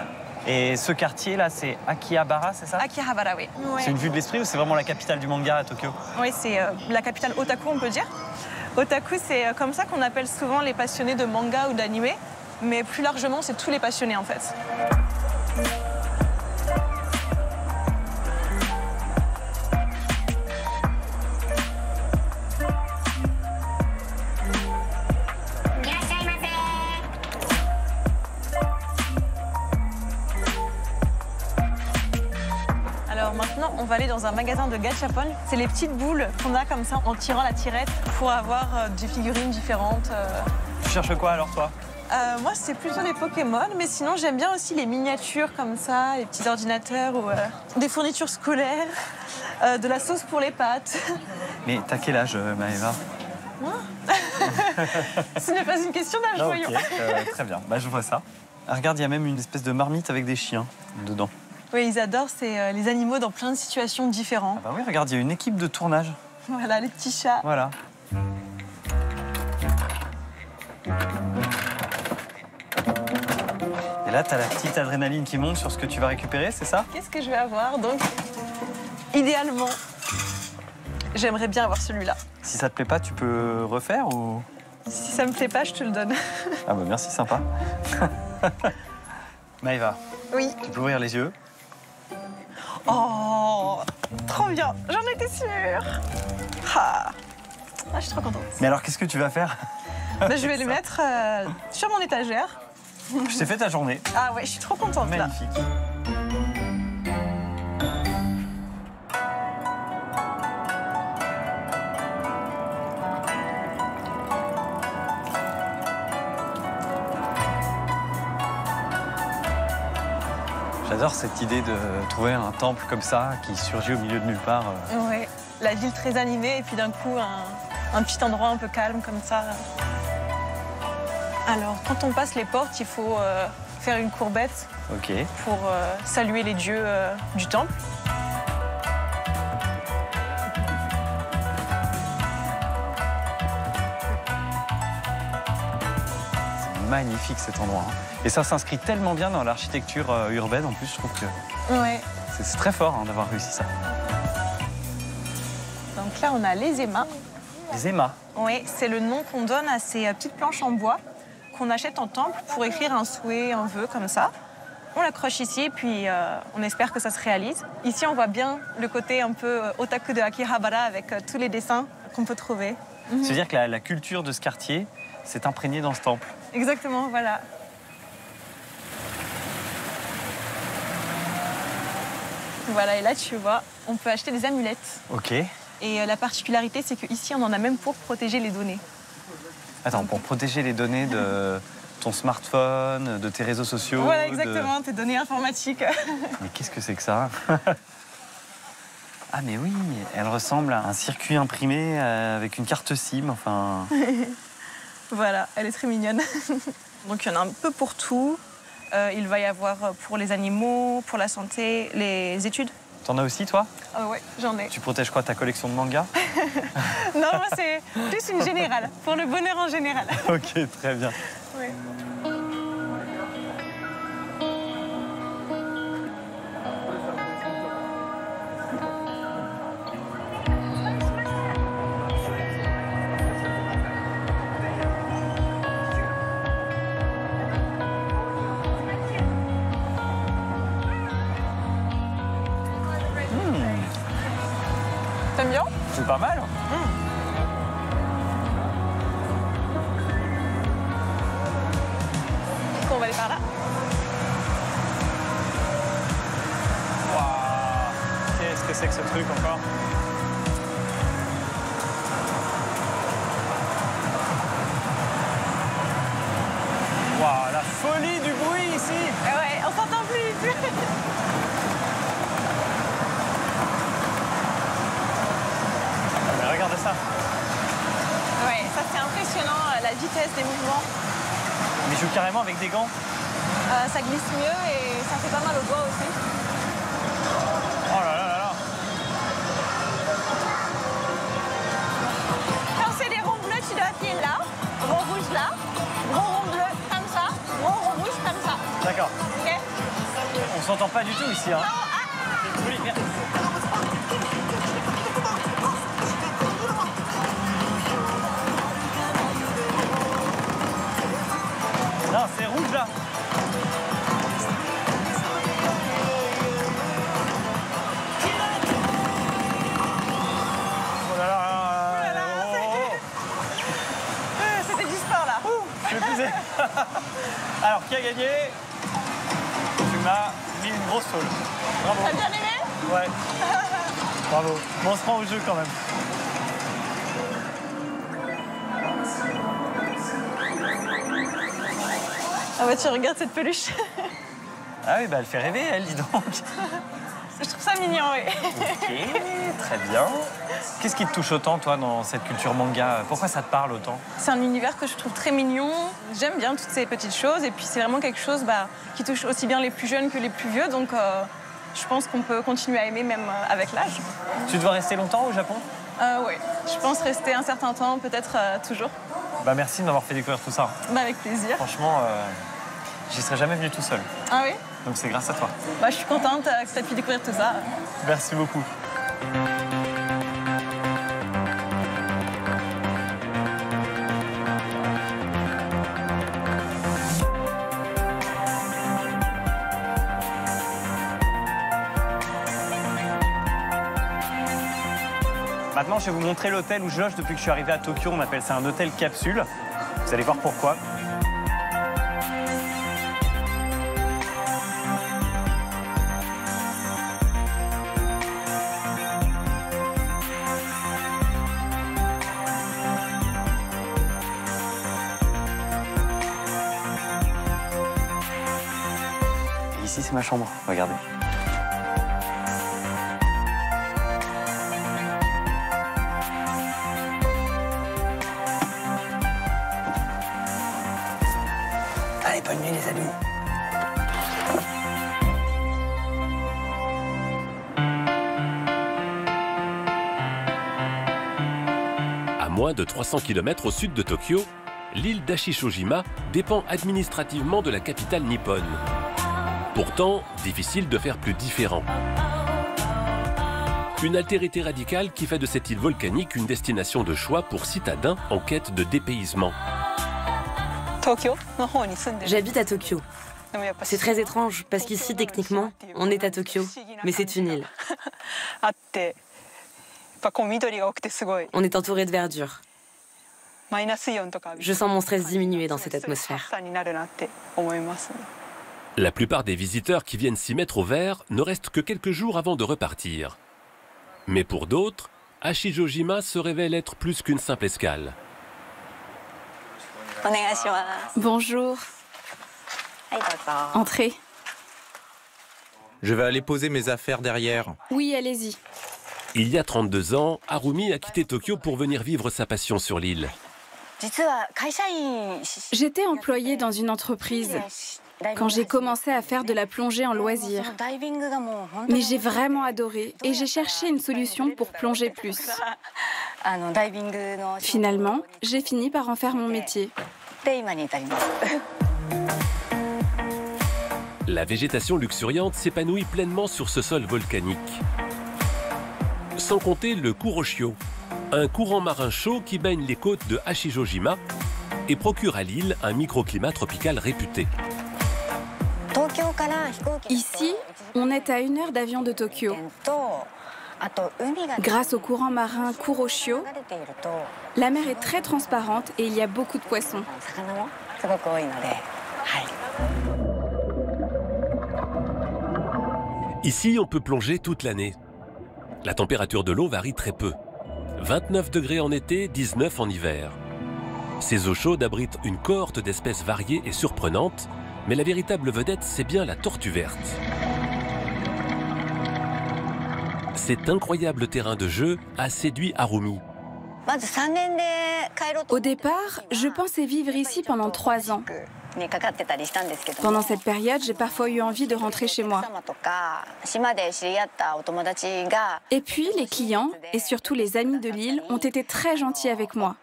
[SPEAKER 1] Et ce quartier-là, c'est Akihabara, c'est ça?
[SPEAKER 12] Akihabara, oui. Ouais.
[SPEAKER 1] C'est une vue de l'esprit ou c'est vraiment la capitale du manga à Tokyo?
[SPEAKER 12] Oui, c'est la capitale otaku, on peut dire. Otaku, c'est comme ça qu'on appelle souvent les passionnés de manga ou d'anime, mais plus largement, c'est tous les passionnés, en fait. Alors maintenant, on va aller dans un magasin de gachapon. C'est les petites boules qu'on a comme ça en tirant la tirette pour avoir des figurines différentes.
[SPEAKER 1] Tu cherches quoi alors, toi?
[SPEAKER 12] Moi, c'est plutôt les Pokémon, mais sinon, j'aime bien aussi les miniatures comme ça, les petits ordinateurs ou des fournitures scolaires, de la sauce pour les pâtes.
[SPEAKER 1] Mais t'as quel âge, Maëva?
[SPEAKER 12] Ce n'est pas une question d'âge, voyons.
[SPEAKER 1] Okay. Très bien, bah, je vois ça. Ah, regarde, il y a même une espèce de marmite avec des chiens dedans.
[SPEAKER 12] Oui, ils adorent, c'est les animaux dans plein de situations différentes.
[SPEAKER 1] Ah bah oui, regarde, il y a une équipe de tournage.
[SPEAKER 12] Voilà, les petits chats.
[SPEAKER 1] Voilà. Et là, t'as la petite adrénaline qui monte sur ce que tu vas récupérer, c'est ça?
[SPEAKER 12] Qu'est-ce que je vais avoir? Donc, idéalement, j'aimerais bien avoir celui-là.
[SPEAKER 1] Si ça te plaît pas, tu peux refaire ou?
[SPEAKER 12] Si ça me plaît pas, je te le donne.
[SPEAKER 1] Ah bah merci, sympa. Maëva.
[SPEAKER 12] Oui.
[SPEAKER 1] Tu peux ouvrir les yeux.
[SPEAKER 12] Oh, trop bien, j'en étais sûre. Ah, je suis trop contente.
[SPEAKER 1] Mais alors, qu'est-ce que tu vas faire?
[SPEAKER 12] Bah, je vais les mettre sur mon étagère.
[SPEAKER 1] Je t'ai fait ta journée.
[SPEAKER 12] Ah ouais, je suis trop contente.
[SPEAKER 1] Magnifique. Là. J'adore cette idée de trouver un temple comme ça qui surgit au milieu de nulle part.
[SPEAKER 12] Ouais, la ville très animée et puis d'un coup un petit endroit un peu calme comme ça. Alors, quand on passe les portes, il faut faire une courbette pour saluer les dieux du temple.
[SPEAKER 1] magnifique cet endroit. Hein. Et ça s'inscrit tellement bien dans l'architecture urbaine en plus, je trouve que
[SPEAKER 12] Ouais.
[SPEAKER 1] c'est très fort hein, d'avoir réussi ça.
[SPEAKER 12] Donc là, on a les émas.
[SPEAKER 1] Les émas?
[SPEAKER 12] Oui, c'est le nom qu'on donne à ces petites planches en bois qu'on achète en temple pour écrire un souhait, un vœu comme ça. On l'accroche ici et puis on espère que ça se réalise. Ici, on voit bien le côté un peu otaku de Akihabara avec tous les dessins qu'on peut trouver.
[SPEAKER 1] C'est-à-dire que la culture de ce quartier s'est imprégnée dans ce temple.
[SPEAKER 12] Exactement, voilà. Voilà, et là, tu vois, on peut acheter des amulettes.
[SPEAKER 1] Ok.
[SPEAKER 12] Et la particularité, c'est qu'ici, on en a même pour protéger les données.
[SPEAKER 1] Attends, pour protéger les données de ton smartphone, de tes réseaux sociaux.
[SPEAKER 12] Voilà, exactement, tes données informatiques.
[SPEAKER 1] Mais qu'est-ce que c'est que ça? Ah mais oui, elle ressemble à un circuit imprimé avec une carte SIM, enfin...
[SPEAKER 12] Voilà, elle est très mignonne. Donc il y en a un peu pour tout. Il va y avoir pour les animaux, pour la santé, les études.
[SPEAKER 1] T'en as aussi, toi?
[SPEAKER 12] Ah ouais, j'en ai.
[SPEAKER 1] Tu protèges quoi, ta collection de mangas?
[SPEAKER 12] Non, moi c'est plus une générale, pour le bonheur en général.
[SPEAKER 1] Ok, très bien.
[SPEAKER 12] Ouais. T'aimes bien?
[SPEAKER 1] C'est pas mal.
[SPEAKER 12] On va aller par là.
[SPEAKER 1] Waouh, qu'est-ce que c'est que ce truc encore? Waouh, la folie du bruit ici!
[SPEAKER 12] Ouais, on s'entend plus.
[SPEAKER 1] Mais regardez ça.
[SPEAKER 12] Ouais, ça c'est impressionnant, la vitesse des mouvements.
[SPEAKER 1] Mais je joue carrément avec des gants.
[SPEAKER 12] Ça glisse mieux et ça fait pas mal aux doigts aussi.
[SPEAKER 1] Oh là là là là.
[SPEAKER 12] Quand c'est des ronds bleus, tu dois appuyer là, rond rouge là, gros rond bleu comme ça, gros rond rouge comme ça.
[SPEAKER 1] D'accord.
[SPEAKER 12] Ok?
[SPEAKER 1] On s'entend pas du tout ici, hein. Oui, merde. Non, c'est rouge là. Oh là là.
[SPEAKER 12] C'était du sport là.
[SPEAKER 1] Je suis épuisé. Alors, qui a gagné? Tu m'as mis une grosse foule. Bravo.
[SPEAKER 12] T'as bien aimé?
[SPEAKER 1] Ouais. Bravo. Bon, on se prend au jeu quand même.
[SPEAKER 12] Ah bah tu regardes cette peluche.
[SPEAKER 1] Ah oui, bah elle fait rêver, elle, dis donc.
[SPEAKER 12] Je trouve ça mignon, oui.
[SPEAKER 1] Ok, très bien. Qu'est-ce qui te touche autant, toi, dans cette culture manga? Pourquoi ça te parle autant?
[SPEAKER 12] C'est un univers que je trouve très mignon. J'aime bien toutes ces petites choses. Et puis c'est vraiment quelque chose qui touche aussi bien les plus jeunes que les plus vieux. Donc je pense qu'on peut continuer à aimer même avec l'âge.
[SPEAKER 1] Tu dois rester longtemps au Japon?
[SPEAKER 12] Oui, je pense rester un certain temps, peut-être toujours.
[SPEAKER 1] Bah merci de m'avoir fait découvrir tout ça.
[SPEAKER 12] Bah avec plaisir.
[SPEAKER 1] Franchement, j'y serais jamais venu tout seul.
[SPEAKER 12] Ah oui?
[SPEAKER 1] Donc c'est grâce à toi.
[SPEAKER 12] Bah je suis contente que tu aies pu découvrir tout ça.
[SPEAKER 1] Merci beaucoup. Maintenant, je vais vous montrer l'hôtel où je loge depuis que je suis arrivé à Tokyo. On appelle ça un hôtel capsule. Vous allez voir pourquoi. Et ici, c'est ma chambre. Regardez. Allez, bonne nuit les amis.
[SPEAKER 5] À moins de 300 km au sud de Tokyo, l'île d'Ashishojima dépend administrativement de la capitale nippone. Pourtant, difficile de faire plus différent. Une altérité radicale qui fait de cette île volcanique une destination de choix pour citadins en quête de dépaysement.
[SPEAKER 7] J'habite à Tokyo. C'est très étrange parce qu'ici, techniquement, on est à Tokyo, mais c'est une île. On est entouré de verdure. Je sens mon stress diminuer dans cette atmosphère.
[SPEAKER 5] La plupart des visiteurs qui viennent s'y mettre au vert ne restent que quelques jours avant de repartir. Mais pour d'autres, Ashishojima se révèle être plus qu'une simple escale.
[SPEAKER 2] Bonjour. Entrez.
[SPEAKER 3] Je vais aller poser mes affaires derrière.
[SPEAKER 2] Oui, allez-y.
[SPEAKER 5] Il y a 32 ans, Harumi a quitté Tokyo pour venir vivre sa passion sur l'île.
[SPEAKER 2] J'étais employée dans une entreprise quand j'ai commencé à faire de la plongée en loisir. Mais j'ai vraiment adoré et j'ai cherché une solution pour plonger plus. Finalement, j'ai fini par en faire mon métier.
[SPEAKER 5] La végétation luxuriante s'épanouit pleinement sur ce sol volcanique. Sans compter le Kuroshio, un courant marin chaud qui baigne les côtes de Ashishojima et procure à l'île un microclimat tropical réputé.
[SPEAKER 2] Ici, on est à 1 heure d'avion de Tokyo. Grâce au courant marin Kuroshio, la mer est très transparente et il y a beaucoup de poissons.
[SPEAKER 5] Ici, on peut plonger toute l'année. La température de l'eau varie très peu. 29 degrés en été, 19 en hiver. Ces eaux chaudes abritent une cohorte d'espèces variées et surprenantes, mais la véritable vedette, c'est bien la tortue verte. Cet incroyable terrain de jeu a séduit Harumi.
[SPEAKER 2] Au départ, je pensais vivre ici pendant 3 ans. Pendant cette période, j'ai parfois eu envie de rentrer chez moi. Et puis, les clients, et surtout les amis de l'île, ont été très gentils avec moi.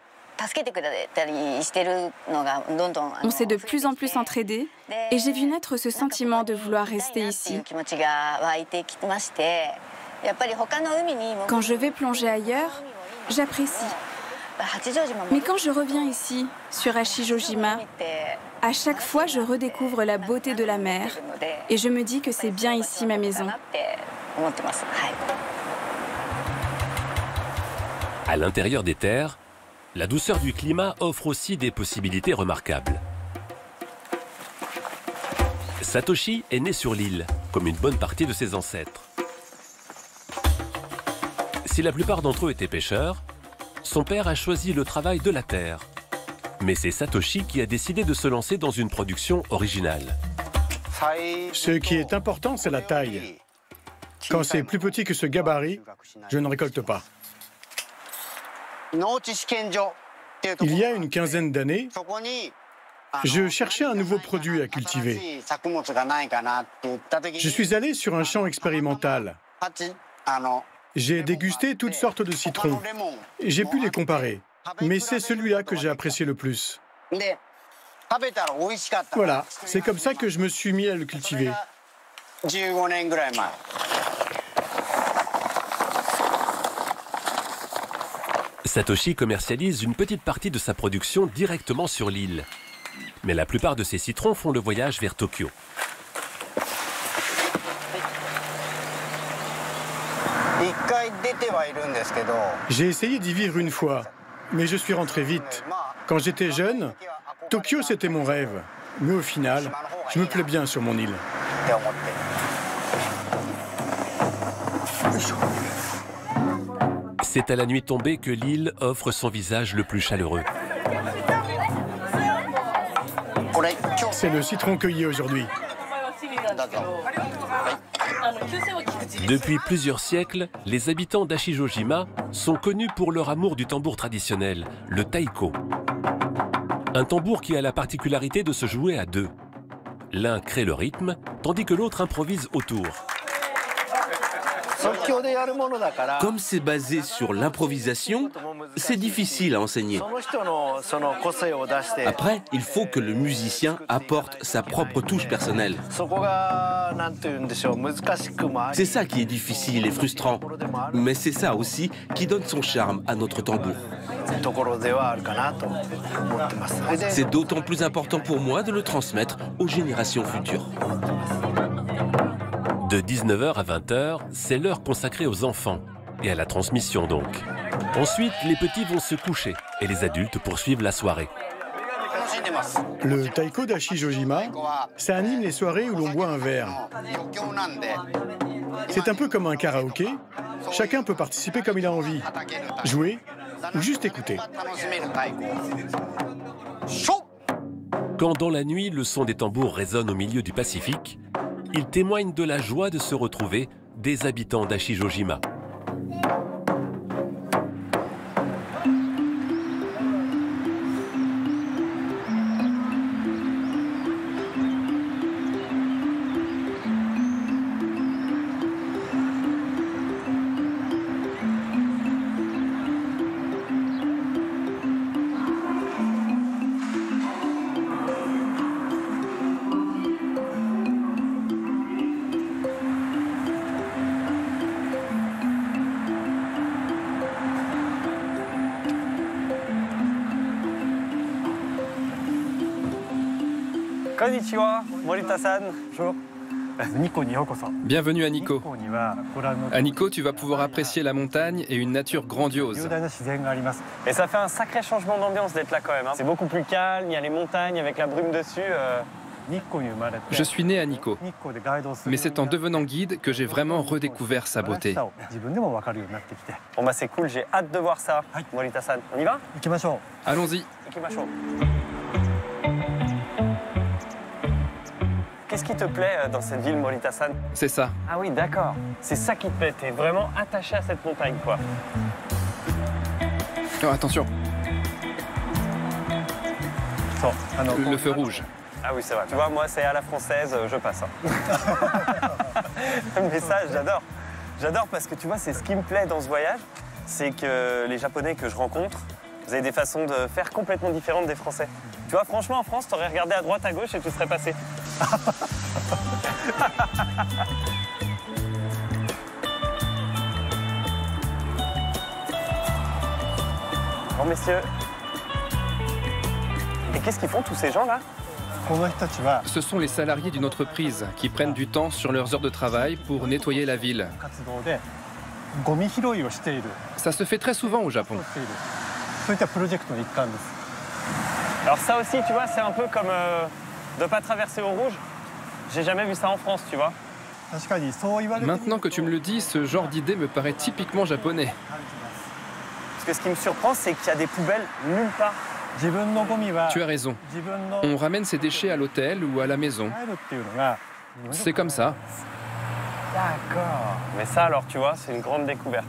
[SPEAKER 2] On s'est de plus en plus entraidés et j'ai vu naître ce sentiment de vouloir rester ici. Quand je vais plonger ailleurs, j'apprécie. Mais quand je reviens ici, sur Ashishojima, à chaque fois je redécouvre la beauté de la mer et je me dis que c'est bien ici ma maison.
[SPEAKER 5] À l'intérieur des terres, la douceur du climat offre aussi des possibilités remarquables. Satoshi est né sur l'île, comme une bonne partie de ses ancêtres. Si la plupart d'entre eux étaient pêcheurs, son père a choisi le travail de la terre. Mais c'est Satoshi qui a décidé de se lancer dans une production originale.
[SPEAKER 8] Ce qui est important, c'est la taille. Quand c'est plus petit que ce gabarit, je ne récolte pas. Il y a une quinzaine d'années, je cherchais un nouveau produit à cultiver. Je suis allé sur un champ expérimental. J'ai dégusté toutes sortes de citrons. J'ai pu les comparer, mais c'est celui-là que j'ai apprécié le plus. Voilà, c'est comme ça que je me suis mis à le cultiver.
[SPEAKER 5] Satoshi commercialise une petite partie de sa production directement sur l'île. Mais la plupart de ses citrons font le voyage vers Tokyo.
[SPEAKER 8] J'ai essayé d'y vivre une fois, mais je suis rentré vite. Quand j'étais jeune, Tokyo c'était mon rêve. Mais au final, je me plais bien sur mon île.
[SPEAKER 5] C'est à la nuit tombée que l'île offre son visage le plus chaleureux.
[SPEAKER 8] C'est le citron cueilli aujourd'hui.
[SPEAKER 5] Depuis plusieurs siècles, les habitants d'Ashishojima sont connus pour leur amour du tambour traditionnel, le taiko. Un tambour qui a la particularité de se jouer à deux. L'un crée le rythme, tandis que l'autre improvise autour.
[SPEAKER 11] Comme c'est basé sur l'improvisation, c'est difficile à enseigner. Après, il faut que le musicien apporte sa propre touche personnelle. C'est ça qui est difficile et frustrant, mais c'est ça aussi qui donne son charme à notre tambour. C'est d'autant plus important pour moi de le transmettre aux générations futures.
[SPEAKER 5] De 19h à 20h, c'est l'heure consacrée aux enfants et à la transmission donc. Ensuite, les petits vont se coucher et les adultes poursuivent la soirée.
[SPEAKER 8] Le taiko d'Ashijojima, ça anime les soirées où l'on boit un verre. C'est un peu comme un karaoké. Chacun peut participer comme il a envie, jouer ou juste écouter.
[SPEAKER 5] Quand dans la nuit, le son des tambours résonne au milieu du Pacifique, il témoigne de la joie de se retrouver des habitants d'Ashijojima.
[SPEAKER 1] Konnichiwa, Morita-san. Bonjour.
[SPEAKER 6] Bienvenue à Nikko. À Nikko, tu vas pouvoir apprécier la montagne et une nature grandiose.
[SPEAKER 1] Et ça fait un sacré changement d'ambiance d'être là quand même. C'est beaucoup plus calme, il y a les montagnes avec la brume dessus.
[SPEAKER 6] Je suis né à Nikko, mais c'est en devenant guide que j'ai vraiment redécouvert sa beauté.
[SPEAKER 1] Bon bah c'est cool, j'ai hâte de voir ça, Morita-san. On y va?
[SPEAKER 6] Allons-y.
[SPEAKER 1] Qu'est-ce qui te plaît dans cette ville, Morita-san?
[SPEAKER 6] C'est ça.
[SPEAKER 1] Ah oui, d'accord. C'est ça qui te plaît, t'es vraiment attaché à cette montagne, quoi.
[SPEAKER 6] Oh, attention. Le feu rouge.
[SPEAKER 1] Ah oui, c'est vrai. Tu vois, moi, c'est à la française, je passe. Mais ça, j'adore. J'adore parce que, tu vois, c'est ce qui me plaît dans ce voyage, c'est que les Japonais que je rencontre, vous avez des façons de faire complètement différentes des Français. Tu vois, franchement, en France, t'aurais regardé à droite, à gauche et tu serais passé. Bon, messieurs. Et qu'est-ce qu'ils font, tous ces gens-là?
[SPEAKER 6] Ce sont les salariés d'une entreprise qui prennent du temps sur leurs heures de travail pour nettoyer la ville. Ça se fait très souvent au Japon.
[SPEAKER 1] Alors ça aussi, tu vois, c'est un peu comme de ne pas traverser au rouge. J'ai jamais vu ça en France, tu vois.
[SPEAKER 6] Maintenant que tu me le dis, ce genre d'idée me paraît typiquement japonais.
[SPEAKER 1] Parce que ce qui me surprend, c'est qu'il y a des poubelles nulle part.
[SPEAKER 6] Tu as raison. On ramène ses déchets à l'hôtel ou à la maison. C'est comme ça.
[SPEAKER 1] D'accord. Mais ça, alors, tu vois, c'est une grande découverte.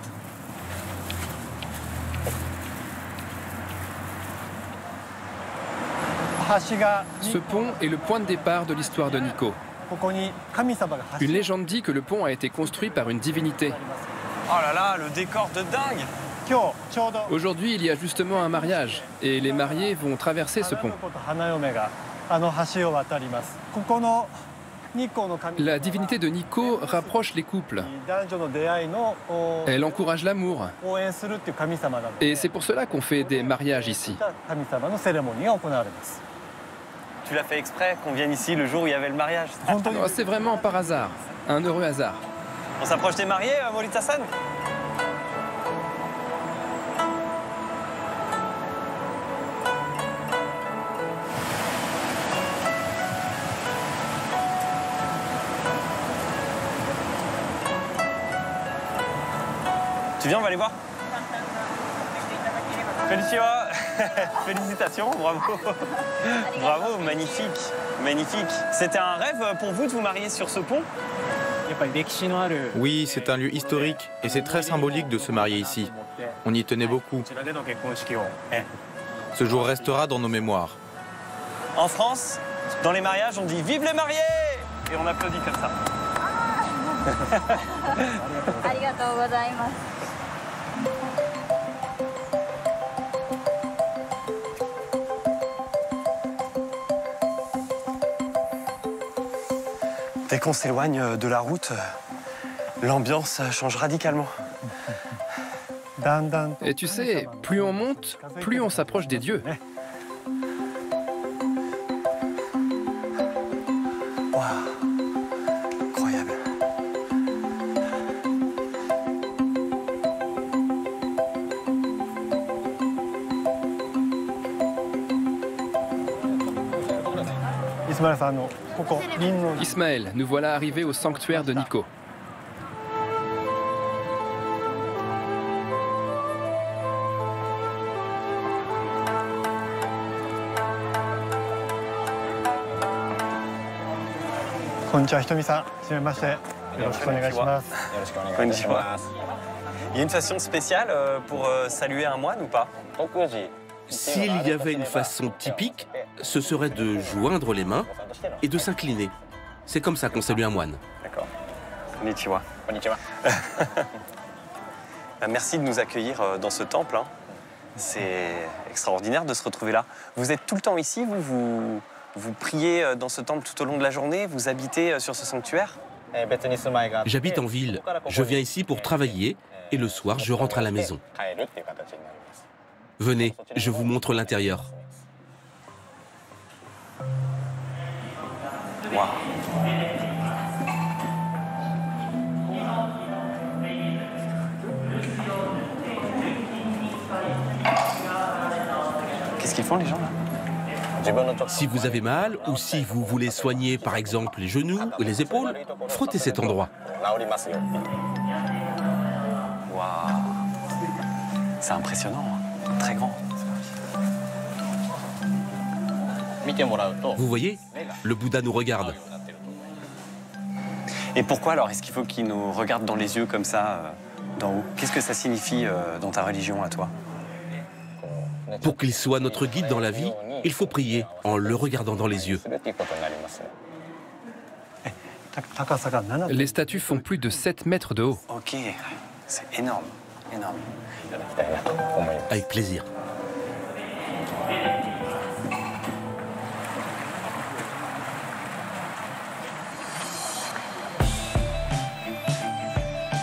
[SPEAKER 6] Ce pont est le point de départ de l'histoire de Nikko. Une légende dit que le pont a été construit par une divinité.
[SPEAKER 1] Oh là là, le décor de dingue!
[SPEAKER 6] Aujourd'hui, il y a justement un mariage et les mariés vont traverser ce pont. La divinité de Nikko rapproche les couples. Elle encourage l'amour. Et c'est pour cela qu'on fait des mariages ici.
[SPEAKER 1] Tu l'as fait exprès qu'on vienne ici le jour où il y avait le mariage?
[SPEAKER 6] C'est vraiment par hasard, un heureux hasard.
[SPEAKER 1] On s'approche des mariés, Morita-san? Tu viens, on va aller voir. Konnichiwa. Félicitations, bravo. Bravo, magnifique, magnifique. C'était un rêve pour vous de vous marier sur ce pont?
[SPEAKER 3] Oui, c'est un lieu historique et c'est très symbolique de se marier ici. On y tenait beaucoup. Ce jour restera dans nos mémoires.
[SPEAKER 1] En France, dans les mariages, on dit « Vive les mariés !» et on applaudit comme ça. Dès qu'on s'éloigne de la route, l'ambiance change radicalement.
[SPEAKER 6] Et tu sais, plus on monte, plus on s'approche des dieux.
[SPEAKER 1] Incroyable.
[SPEAKER 6] Ismaël, nous voilà arrivés au sanctuaire de Nikko.
[SPEAKER 1] Konnichiwa. Il y a une façon spéciale pour saluer un moine ou pas?
[SPEAKER 11] S'il y avait une façon typique, ce serait de joindre les mains et de s'incliner. C'est comme ça qu'on salue un moine.
[SPEAKER 1] D'accord. Konnichiwa. Merci de nous accueillir dans ce temple. Hein. C'est extraordinaire de se retrouver là. Vous êtes tout le temps ici, vous priez dans ce temple tout au long de la journée? Vous habitez sur ce sanctuaire?
[SPEAKER 11] J'habite en ville. Je viens ici pour travailler et le soir, je rentre à la maison. Venez, je vous montre l'intérieur.
[SPEAKER 1] Wow. Qu'est-ce qu'ils font les gens là?
[SPEAKER 11] Si vous avez mal ou si vous voulez soigner par exemple les genoux ou les épaules, frottez cet endroit.
[SPEAKER 1] Wow. C'est impressionnant, hein. Très grand.
[SPEAKER 11] Vous voyez, le Bouddha nous regarde.
[SPEAKER 1] Et pourquoi alors est-ce qu'il faut qu'il nous regarde dans les yeux comme ça, d'en haut? Qu'est-ce que ça signifie dans ta religion à toi?
[SPEAKER 11] Pour qu'il soit notre guide dans la vie, il faut prier en le regardant dans les yeux.
[SPEAKER 6] Les statues font plus de 7 mètres de haut.
[SPEAKER 1] Ok, c'est énorme, énorme.
[SPEAKER 11] Avec plaisir.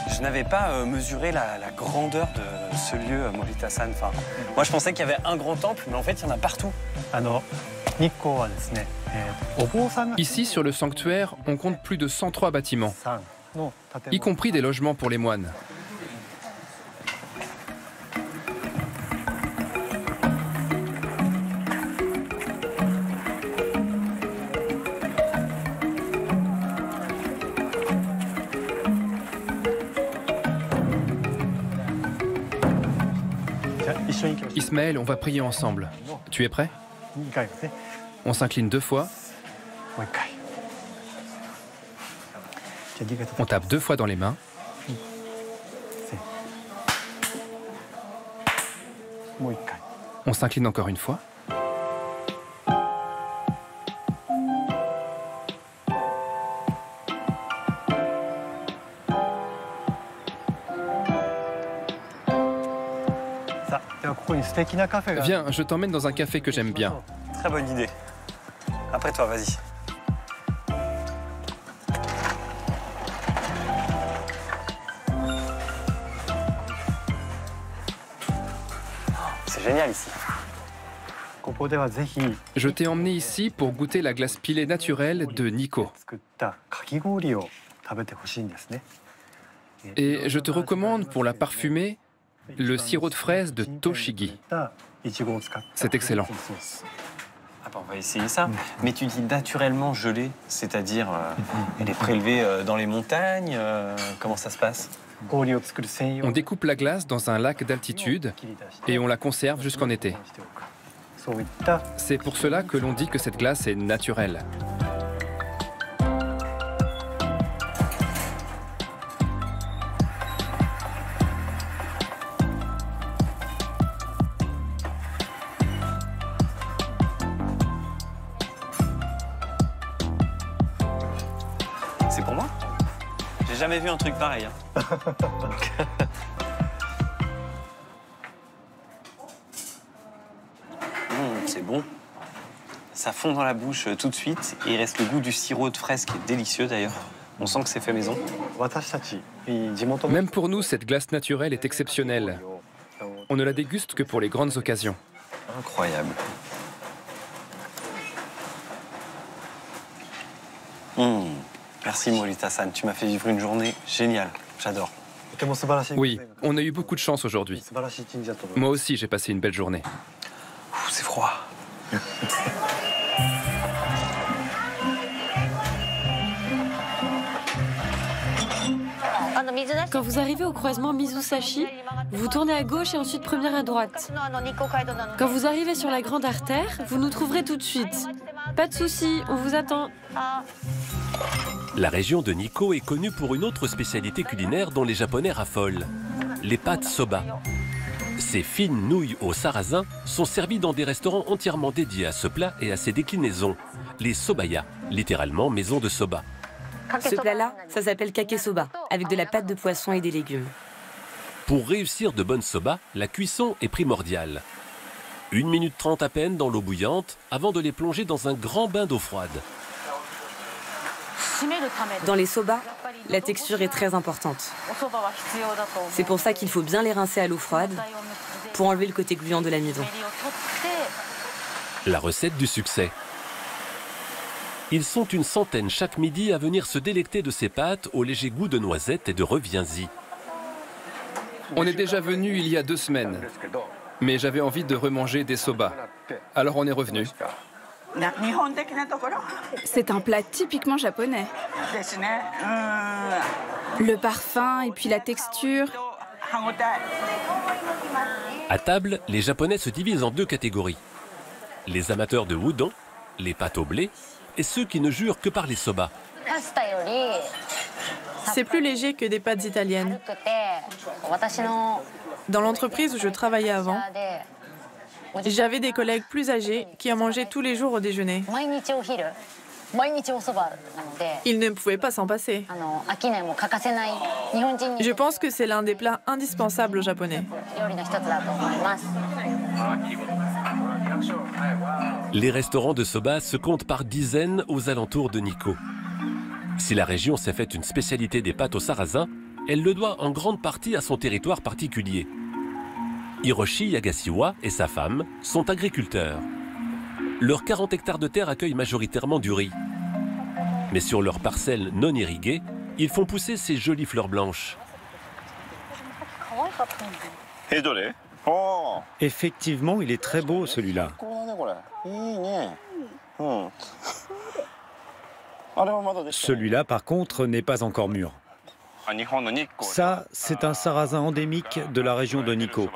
[SPEAKER 1] Je n'avais pas mesuré la grandeur de ce lieu, Morita-san. Enfin, moi, je pensais qu'il y avait un grand temple, mais en fait, il y en a partout.
[SPEAKER 6] Ici, sur le sanctuaire, on compte plus de 103 bâtiments, y compris des logements pour les moines. Ismaël, on va prier ensemble. Tu es prêt? On s'incline 2 fois. On tape 2 fois dans les mains. On s'incline encore une fois. Viens, je t'emmène dans un café que j'aime bien.
[SPEAKER 1] Très bonne idée. Après toi, vas-y. C'est génial ici.
[SPEAKER 6] Je t'ai emmené ici pour goûter la glace pilée naturelle de Nikko. Et je te recommande pour la parfumer le sirop de fraise de Toshigi. C'est excellent.
[SPEAKER 1] Ah bah on va essayer ça. Mais tu dis naturellement gelée, c'est-à-dire elle est prélevée dans les montagnes, comment ça se passe?
[SPEAKER 6] On découpe la glace dans un lac d'altitude et on la conserve jusqu'en été. C'est pour cela que l'on dit que cette glace est naturelle.
[SPEAKER 1] C'est pour moi? J'ai jamais vu un truc pareil. Hein. C'est bon. Ça fond dans la bouche tout de suite et il reste le goût du sirop de fraise qui est délicieux d'ailleurs. On sent que c'est fait maison.
[SPEAKER 6] Même pour nous, cette glace naturelle est exceptionnelle. On ne la déguste que pour les grandes occasions.
[SPEAKER 1] Incroyable. Merci Morita-san, tu m'as fait vivre une journée géniale. J'adore.
[SPEAKER 6] Oui, on a eu beaucoup de chance aujourd'hui. Moi aussi, j'ai passé une belle journée.
[SPEAKER 1] C'est froid.
[SPEAKER 7] Quand vous arrivez au croisement Mizusashi, vous tournez à gauche et ensuite première à droite. Quand vous arrivez sur la grande artère, vous nous trouverez tout de suite. Pas de souci, on vous attend.
[SPEAKER 5] La région de Nikko est connue pour une autre spécialité culinaire dont les Japonais raffolent, les pâtes soba. Ces fines nouilles au sarrasin sont servies dans des restaurants entièrement dédiés à ce plat et à ses déclinaisons, les sobaya, littéralement maison de soba.
[SPEAKER 14] Ce plat-là, ça s'appelle kakesoba, avec de la pâte de poisson et des légumes.
[SPEAKER 5] Pour réussir de bonnes soba, la cuisson est primordiale. 1 minute 30 à peine dans l'eau bouillante, avant de les plonger dans un grand bain d'eau froide.
[SPEAKER 14] Dans les soba, la texture est très importante. C'est pour ça qu'il faut bien les rincer à l'eau froide, pour enlever le côté gluant de l'amidon.
[SPEAKER 5] La recette du succès. Ils sont une centaine chaque midi à venir se délecter de ces pâtes au léger goût de noisettes et de reviens-y.
[SPEAKER 6] On est déjà venu il y a 2 semaines, mais j'avais envie de remanger des soba. Alors on est revenu.
[SPEAKER 2] C'est un plat typiquement japonais. Le parfum et puis la texture.
[SPEAKER 5] À table, les Japonais se divisent en 2 catégories. Les amateurs de udon, les pâtes au blé, et ceux qui ne jurent que par les soba.
[SPEAKER 15] C'est plus léger que des pâtes italiennes. Dans l'entreprise où je travaillais avant, j'avais des collègues plus âgés qui en mangeaient tous les jours au déjeuner. Ils ne pouvaient pas s'en passer. Je pense que c'est l'un des plats indispensables aux Japonais.
[SPEAKER 5] Les restaurants de soba se comptent par dizaines aux alentours de Nikko. Si la région s'est faite une spécialité des pâtes au sarrasin, elle le doit en grande partie à son territoire particulier. Hiroshi Yagasiwa et sa femme sont agriculteurs. Leurs 40 hectares de terre accueillent majoritairement du riz. Mais sur leurs parcelles non irriguées, ils font pousser ces jolies fleurs blanches.
[SPEAKER 16] Effectivement, il est très beau celui-là. Celui-là, par contre, n'est pas encore mûr. Ça, c'est un sarrasin endémique de la région de Nikko.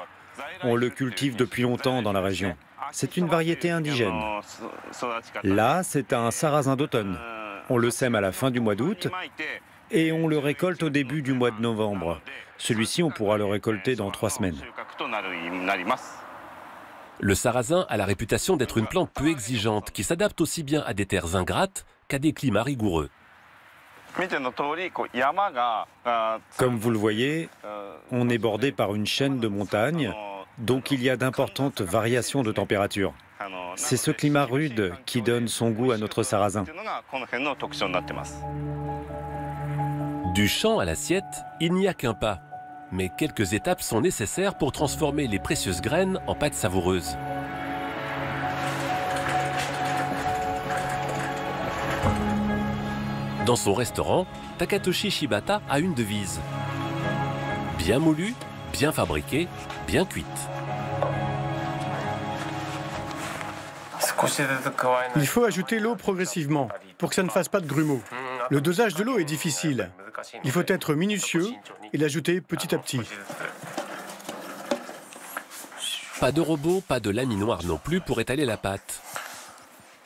[SPEAKER 16] On le cultive depuis longtemps dans la région. C'est une variété indigène. Là, c'est un sarrasin d'automne. On le sème à la fin du mois d'août et on le récolte au début du mois de novembre. Celui-ci, on pourra le récolter dans 3 semaines.
[SPEAKER 5] Le sarrasin a la réputation d'être une plante peu exigeante qui s'adapte aussi bien à des terres ingrates qu'à des climats rigoureux.
[SPEAKER 16] Comme vous le voyez, on est bordé par une chaîne de montagnes, donc il y a d'importantes variations de température. C'est ce climat rude qui donne son goût à notre sarrasin.
[SPEAKER 5] Du champ à l'assiette, il n'y a qu'un pas. Mais quelques étapes sont nécessaires pour transformer les précieuses graines en pâtes savoureuses. Dans son restaurant, Takatoshi Shibata a une devise. Bien moulue, bien fabriquée, bien cuite.
[SPEAKER 8] Il faut ajouter l'eau progressivement pour que ça ne fasse pas de grumeaux. Le dosage de l'eau est difficile. Il faut être minutieux et l'ajouter petit à petit.
[SPEAKER 5] Pas de robot, pas de laminoir non plus pour étaler la pâte.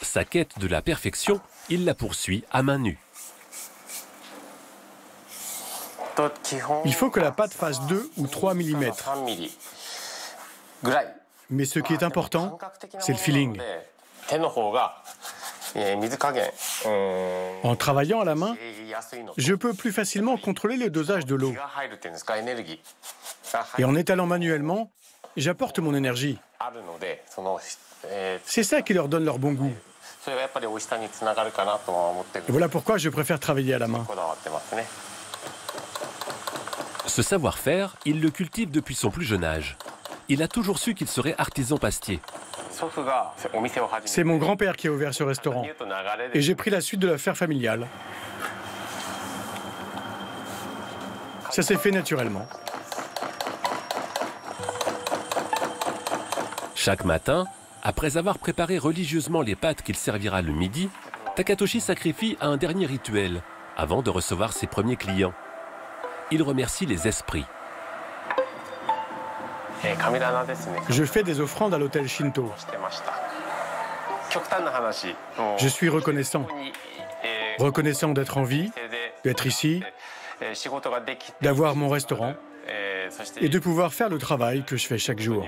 [SPEAKER 5] Sa quête de la perfection, il la poursuit à main nue.
[SPEAKER 8] Il faut que la pâte fasse 2 ou 3 mm. Mais ce qui est important, c'est le feeling. En travaillant à la main, je peux plus facilement contrôler le dosage de l'eau. Et en étalant manuellement, j'apporte mon énergie. C'est ça qui leur donne leur bon goût. Et voilà pourquoi je préfère travailler à la main.
[SPEAKER 5] Ce savoir-faire, il le cultive depuis son plus jeune âge. Il a toujours su qu'il serait artisan pastier.
[SPEAKER 8] C'est mon grand-père qui a ouvert ce restaurant. Et j'ai pris la suite de l'affaire familiale. Ça s'est fait naturellement.
[SPEAKER 5] Chaque matin, après avoir préparé religieusement les pâtes qu'il servira le midi, Takatoshi sacrifie à un dernier rituel avant de recevoir ses premiers clients. Il remercie les esprits.
[SPEAKER 8] Je fais des offrandes à l'hôtel Shinto. Je suis reconnaissant. Reconnaissant d'être en vie, d'être ici, d'avoir mon restaurant et de pouvoir faire le travail que je fais chaque jour.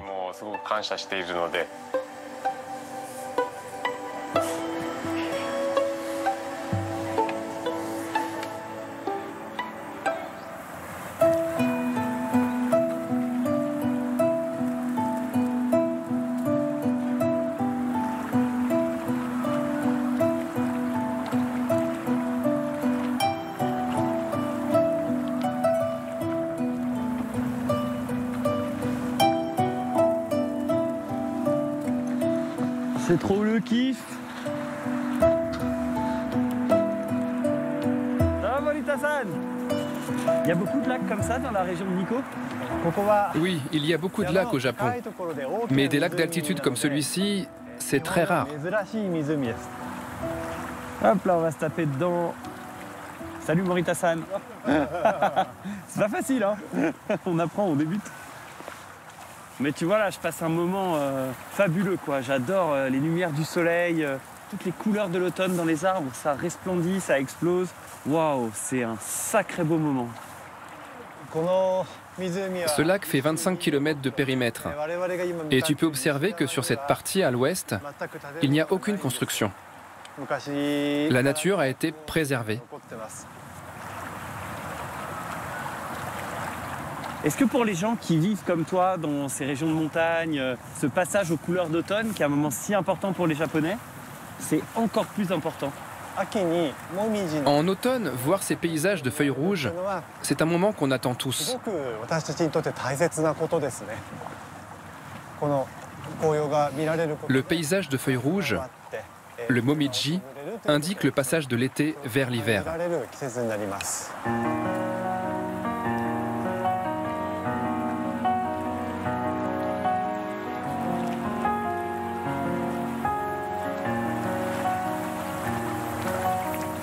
[SPEAKER 1] C'est trop le kiff. Ça va, Morita-san? Il y a beaucoup de lacs comme ça dans la région de Nikko?
[SPEAKER 6] Oui, il y a beaucoup de lacs au Japon. Mais des lacs d'altitude comme celui-ci, c'est très rare.
[SPEAKER 1] Hop là, on va se taper dedans. Salut Morita-san. C'est pas facile, hein? On apprend, on débute. Mais tu vois, là, je passe un moment fabuleux, quoi. J'adore les lumières du soleil, toutes les couleurs de l'automne dans les arbres. Ça resplendit, ça explose. Waouh, c'est un sacré beau moment.
[SPEAKER 6] Ce lac fait 25 km de périmètre. Et tu peux observer que sur cette partie à l'ouest, il n'y a aucune construction. La nature a été préservée.
[SPEAKER 1] Est-ce que pour les gens qui vivent comme toi dans ces régions de montagne, ce passage aux couleurs d'automne, qui est un moment si important pour les Japonais, c'est encore plus important?
[SPEAKER 6] En automne, voir ces paysages de feuilles rouges, c'est un moment qu'on attend tous. Le paysage de feuilles rouges, le momiji, indique le passage de l'été vers l'hiver.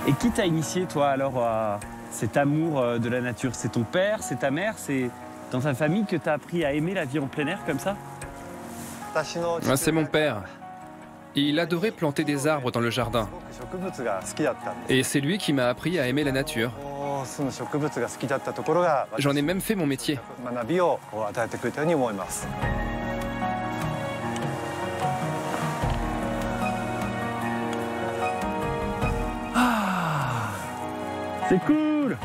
[SPEAKER 1] Et qui t'a initié, toi, alors, à cet amour de la nature? C'est ton père, c'est ta mère, c'est dans ta famille que t'as appris à aimer la vie en plein air comme ça?
[SPEAKER 6] C'est mon père. Il adorait planter des arbres dans le jardin. Et c'est lui qui m'a appris à aimer la nature. J'en ai même fait mon métier.
[SPEAKER 1] C'est cool!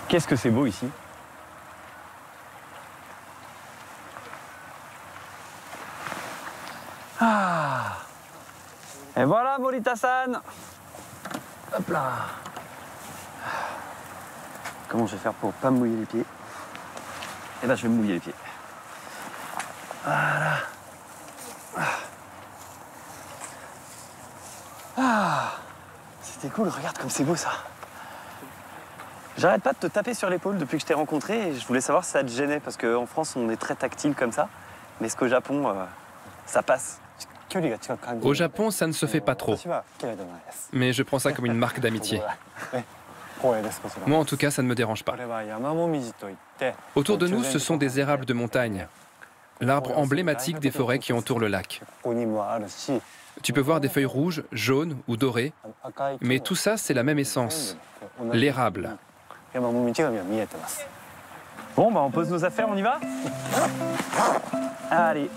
[SPEAKER 1] Qu'est-ce que c'est beau ici? Ah! Et voilà, Morita-san! Hop là! Comment je vais faire pour pas me mouiller les pieds? Eh ben, je vais me mouiller les pieds. Voilà. Ah, c'était cool, regarde comme c'est beau ça. J'arrête pas de te taper sur l'épaule depuis que je t'ai rencontré et je voulais savoir si ça te gênait parce qu'en France on est très tactile comme ça, mais est-ce qu'au Japon ça passe?
[SPEAKER 6] Au Japon, ça ne se fait pas trop. Mais je prends ça comme une marque d'amitié. Moi en tout cas, ça ne me dérange pas. Autour de nous, ce sont des érables de montagne. L'arbre emblématique des forêts qui entourent le lac. Tu peux voir des feuilles rouges, jaunes ou dorées, mais tout ça, c'est la même essence, l'érable.
[SPEAKER 1] Bon, bah on pose nos affaires, on y va? Allez.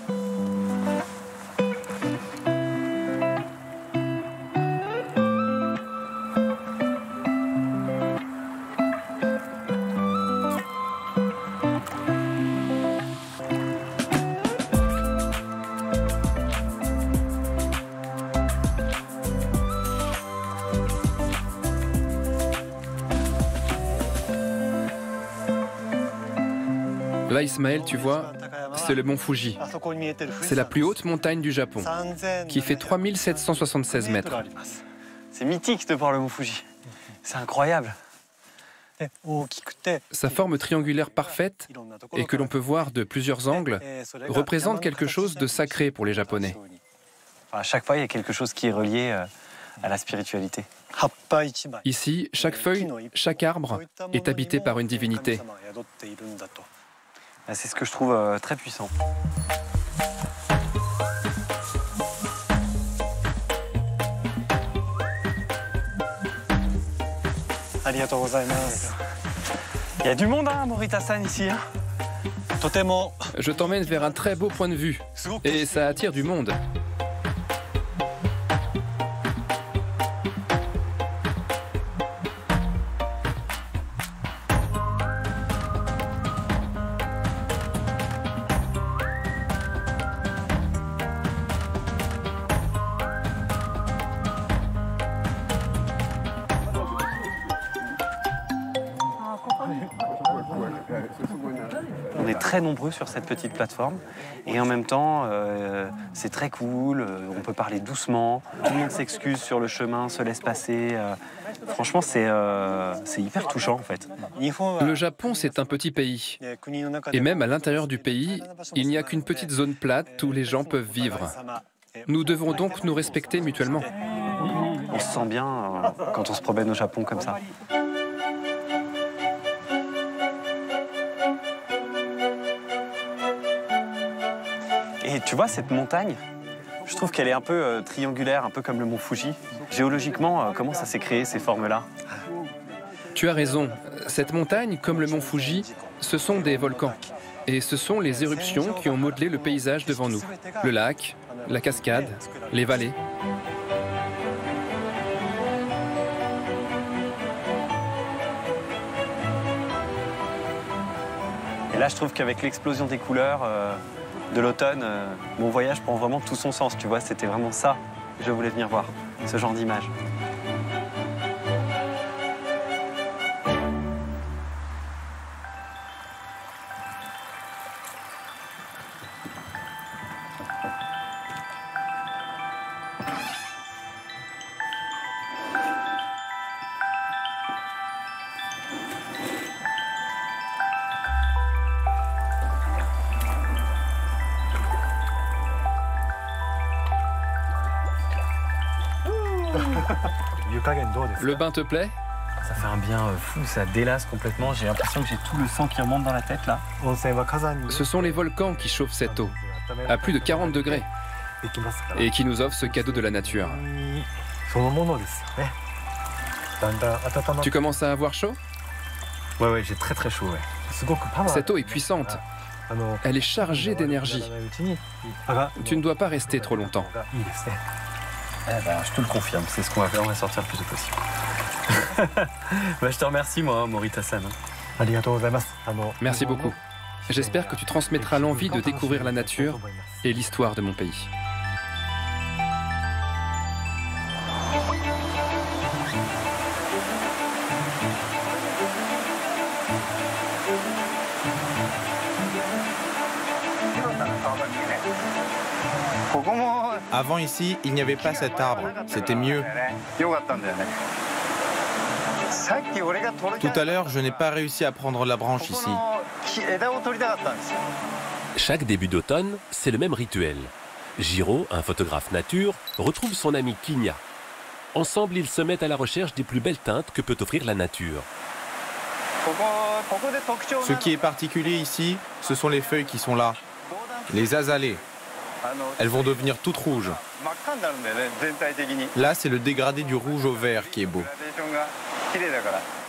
[SPEAKER 6] Là, Ismaël, tu vois, c'est le mont Fuji. C'est la plus haute montagne du Japon, qui fait 3776 mètres.
[SPEAKER 1] C'est mythique de voir le mont Fuji. C'est incroyable.
[SPEAKER 6] Sa forme triangulaire parfaite, et que l'on peut voir de plusieurs angles, représente quelque chose de sacré pour les Japonais.
[SPEAKER 1] À chaque fois, il y a quelque chose qui est relié à la spiritualité.
[SPEAKER 6] Ici, chaque feuille, chaque arbre est habité par une divinité.
[SPEAKER 1] C'est ce que je trouve très puissant. Il y a du monde, hein, Morita-san, ici. Hein.
[SPEAKER 6] Je t'emmène vers un très beau point de vue, et ça attire du monde.
[SPEAKER 1] On est très nombreux sur cette petite plateforme et en même temps c'est très cool, on peut parler doucement, tout le monde s'excuse sur le chemin, se laisse passer. Franchement c'est hyper touchant en fait.
[SPEAKER 6] Le Japon c'est un petit pays et même à l'intérieur du pays, il n'y a qu'une petite zone plate où les gens peuvent vivre. Nous devons donc nous respecter mutuellement.
[SPEAKER 1] On se sent bien quand on se promène au Japon comme ça. Et tu vois, cette montagne, je trouve qu'elle est un peu triangulaire, un peu comme le mont Fuji. Géologiquement, comment ça s'est créé, ces formes-là?
[SPEAKER 6] Tu as raison. Cette montagne, comme le mont Fuji, ce sont des volcans. Et ce sont les éruptions qui ont modelé le paysage devant nous. Le lac, la cascade, les vallées.
[SPEAKER 1] Et là, je trouve qu'avec l'explosion des couleurs de l'automne, mon voyage prend vraiment tout son sens. Tu vois, c'était vraiment ça que je voulais venir voir, ce genre d'image.
[SPEAKER 6] Le bain te plaît?
[SPEAKER 1] Ça fait un bien fou, ça délasse complètement. J'ai l'impression que j'ai tout le sang qui remonte dans la tête là.
[SPEAKER 6] Ce sont les volcans qui chauffent cette eau, à plus de 40 degrés, et qui nous offrent ce cadeau de la nature. Tu commences à avoir chaud?
[SPEAKER 1] Ouais, j'ai très chaud. Ouais.
[SPEAKER 6] Cette eau est puissante. Elle est chargée d'énergie. Tu ne dois pas rester trop longtemps.
[SPEAKER 1] Je te le confirme, c'est ce qu'on va faire, on va sortir le plus tôt possible. Je te remercie, moi, Morita-san.
[SPEAKER 6] Merci beaucoup. J'espère que tu transmettras l'envie de découvrir la nature et l'histoire de mon pays.
[SPEAKER 3] Avant ici, il n'y avait pas cet arbre. C'était mieux. Tout à l'heure, je n'ai pas réussi à prendre la branche ici.
[SPEAKER 5] Chaque début d'automne, c'est le même rituel. Jiro, un photographe nature, retrouve son ami Kinya. Ensemble, ils se mettent à la recherche des plus belles teintes que peut offrir la nature.
[SPEAKER 3] Ce qui est particulier ici, ce sont les feuilles qui sont là. Les azalées. Elles vont devenir toutes rouges. Là, c'est le dégradé du rouge au vert qui est beau.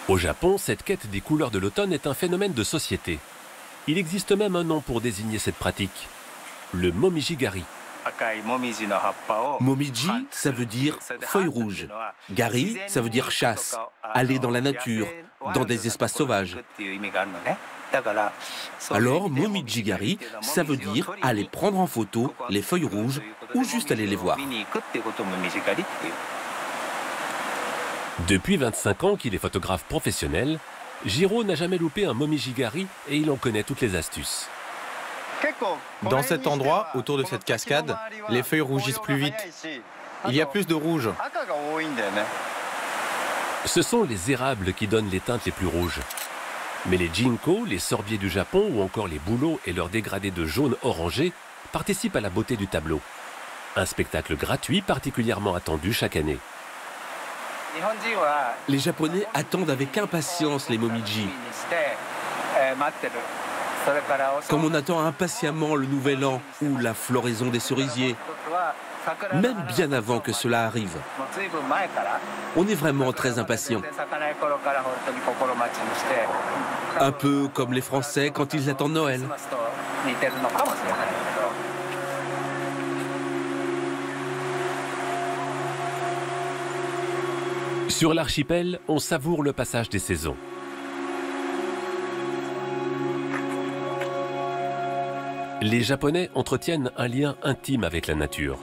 [SPEAKER 5] Au Japon, cette quête des couleurs de l'automne est un phénomène de société. Il existe même un nom pour désigner cette pratique, le momiji-gari.
[SPEAKER 11] Momiji, ça veut dire feuille rouge. Gari, ça veut dire chasse, aller dans la nature, dans des espaces sauvages. Alors, momiji-gari, ça veut dire aller prendre en photo les feuilles rouges ou juste aller les voir.
[SPEAKER 5] Depuis 25 ans qu'il est photographe professionnel, Jiro n'a jamais loupé un momiji-gari et il en connaît toutes les astuces.
[SPEAKER 3] Dans cet endroit, autour de cette cascade, les feuilles rougissent plus vite. Il y a plus de rouge.
[SPEAKER 5] Ce sont les érables qui donnent les teintes les plus rouges. Mais les ginkgo, les sorbiers du Japon ou encore les bouleaux et leurs dégradés de jaune orangé participent à la beauté du tableau. Un spectacle gratuit particulièrement attendu chaque année.
[SPEAKER 11] Les Japonais attendent avec impatience les momiji. Comme on attend impatiemment le nouvel an ou la floraison des cerisiers, même bien avant que cela arrive. On est vraiment très impatients. Un peu comme les Français quand ils attendent Noël.
[SPEAKER 5] Sur l'archipel, on savoure le passage des saisons. Les Japonais entretiennent un lien intime avec la nature.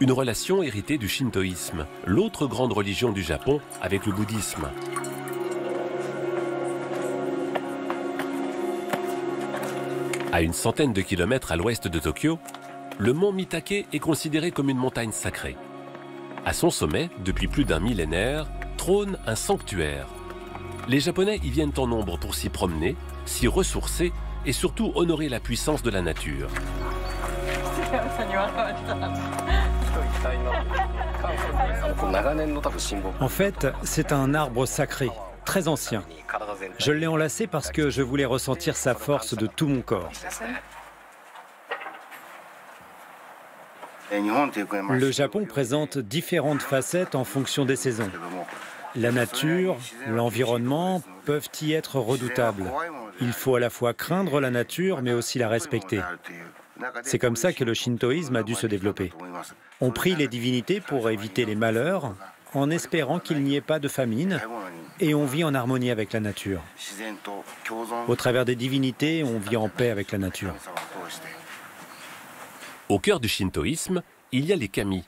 [SPEAKER 5] Une relation héritée du shintoïsme, l'autre grande religion du Japon avec le bouddhisme. À une centaine de kilomètres à l'ouest de Tokyo, le mont Mitake est considéré comme une montagne sacrée. À son sommet, depuis plus d'un millénaire, trône un sanctuaire. Les Japonais y viennent en nombre pour s'y promener, s'y ressourcer et surtout honorer la puissance de la nature.
[SPEAKER 16] En fait, c'est un arbre sacré, très ancien. Je l'ai enlacé parce que je voulais ressentir sa force de tout mon corps. Le Japon présente différentes facettes en fonction des saisons. La nature, l'environnement peuvent y être redoutables. Il faut à la fois craindre la nature, mais aussi la respecter. C'est comme ça que le shintoïsme a dû se développer. On prie les divinités pour éviter les malheurs, en espérant qu'il n'y ait pas de famine, et on vit en harmonie avec la nature. Au travers des divinités, on vit en paix avec la nature.
[SPEAKER 5] Au cœur du shintoïsme, il y a les kami,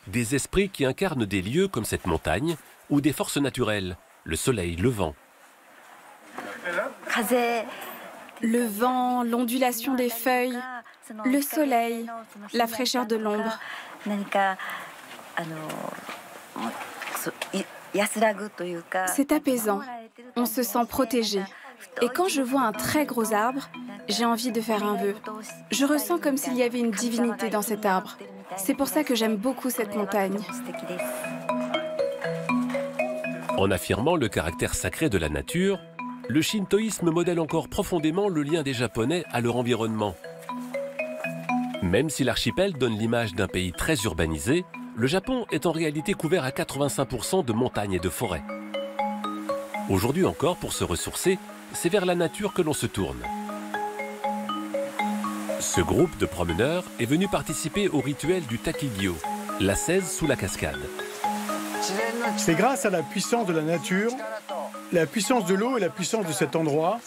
[SPEAKER 5] des esprits qui incarnent des lieux comme cette montagne, ou des forces naturelles, le soleil, le vent.
[SPEAKER 2] Le vent, l'ondulation des feuilles, le soleil, la fraîcheur de l'ombre. C'est apaisant, on se sent protégé. Et quand je vois un très gros arbre, j'ai envie de faire un vœu. Je ressens comme s'il y avait une divinité dans cet arbre. C'est pour ça que j'aime beaucoup cette montagne.
[SPEAKER 5] En affirmant le caractère sacré de la nature, le shintoïsme modèle encore profondément le lien des Japonais à leur environnement. Même si l'archipel donne l'image d'un pays très urbanisé, le Japon est en réalité couvert à 85% de montagnes et de forêts. Aujourd'hui encore, pour se ressourcer, c'est vers la nature que l'on se tourne. Ce groupe de promeneurs est venu participer au rituel du Takigyo, la 16 sous la cascade.
[SPEAKER 8] C'est grâce à la puissance de la nature, la puissance de l'eau et la puissance de cet endroit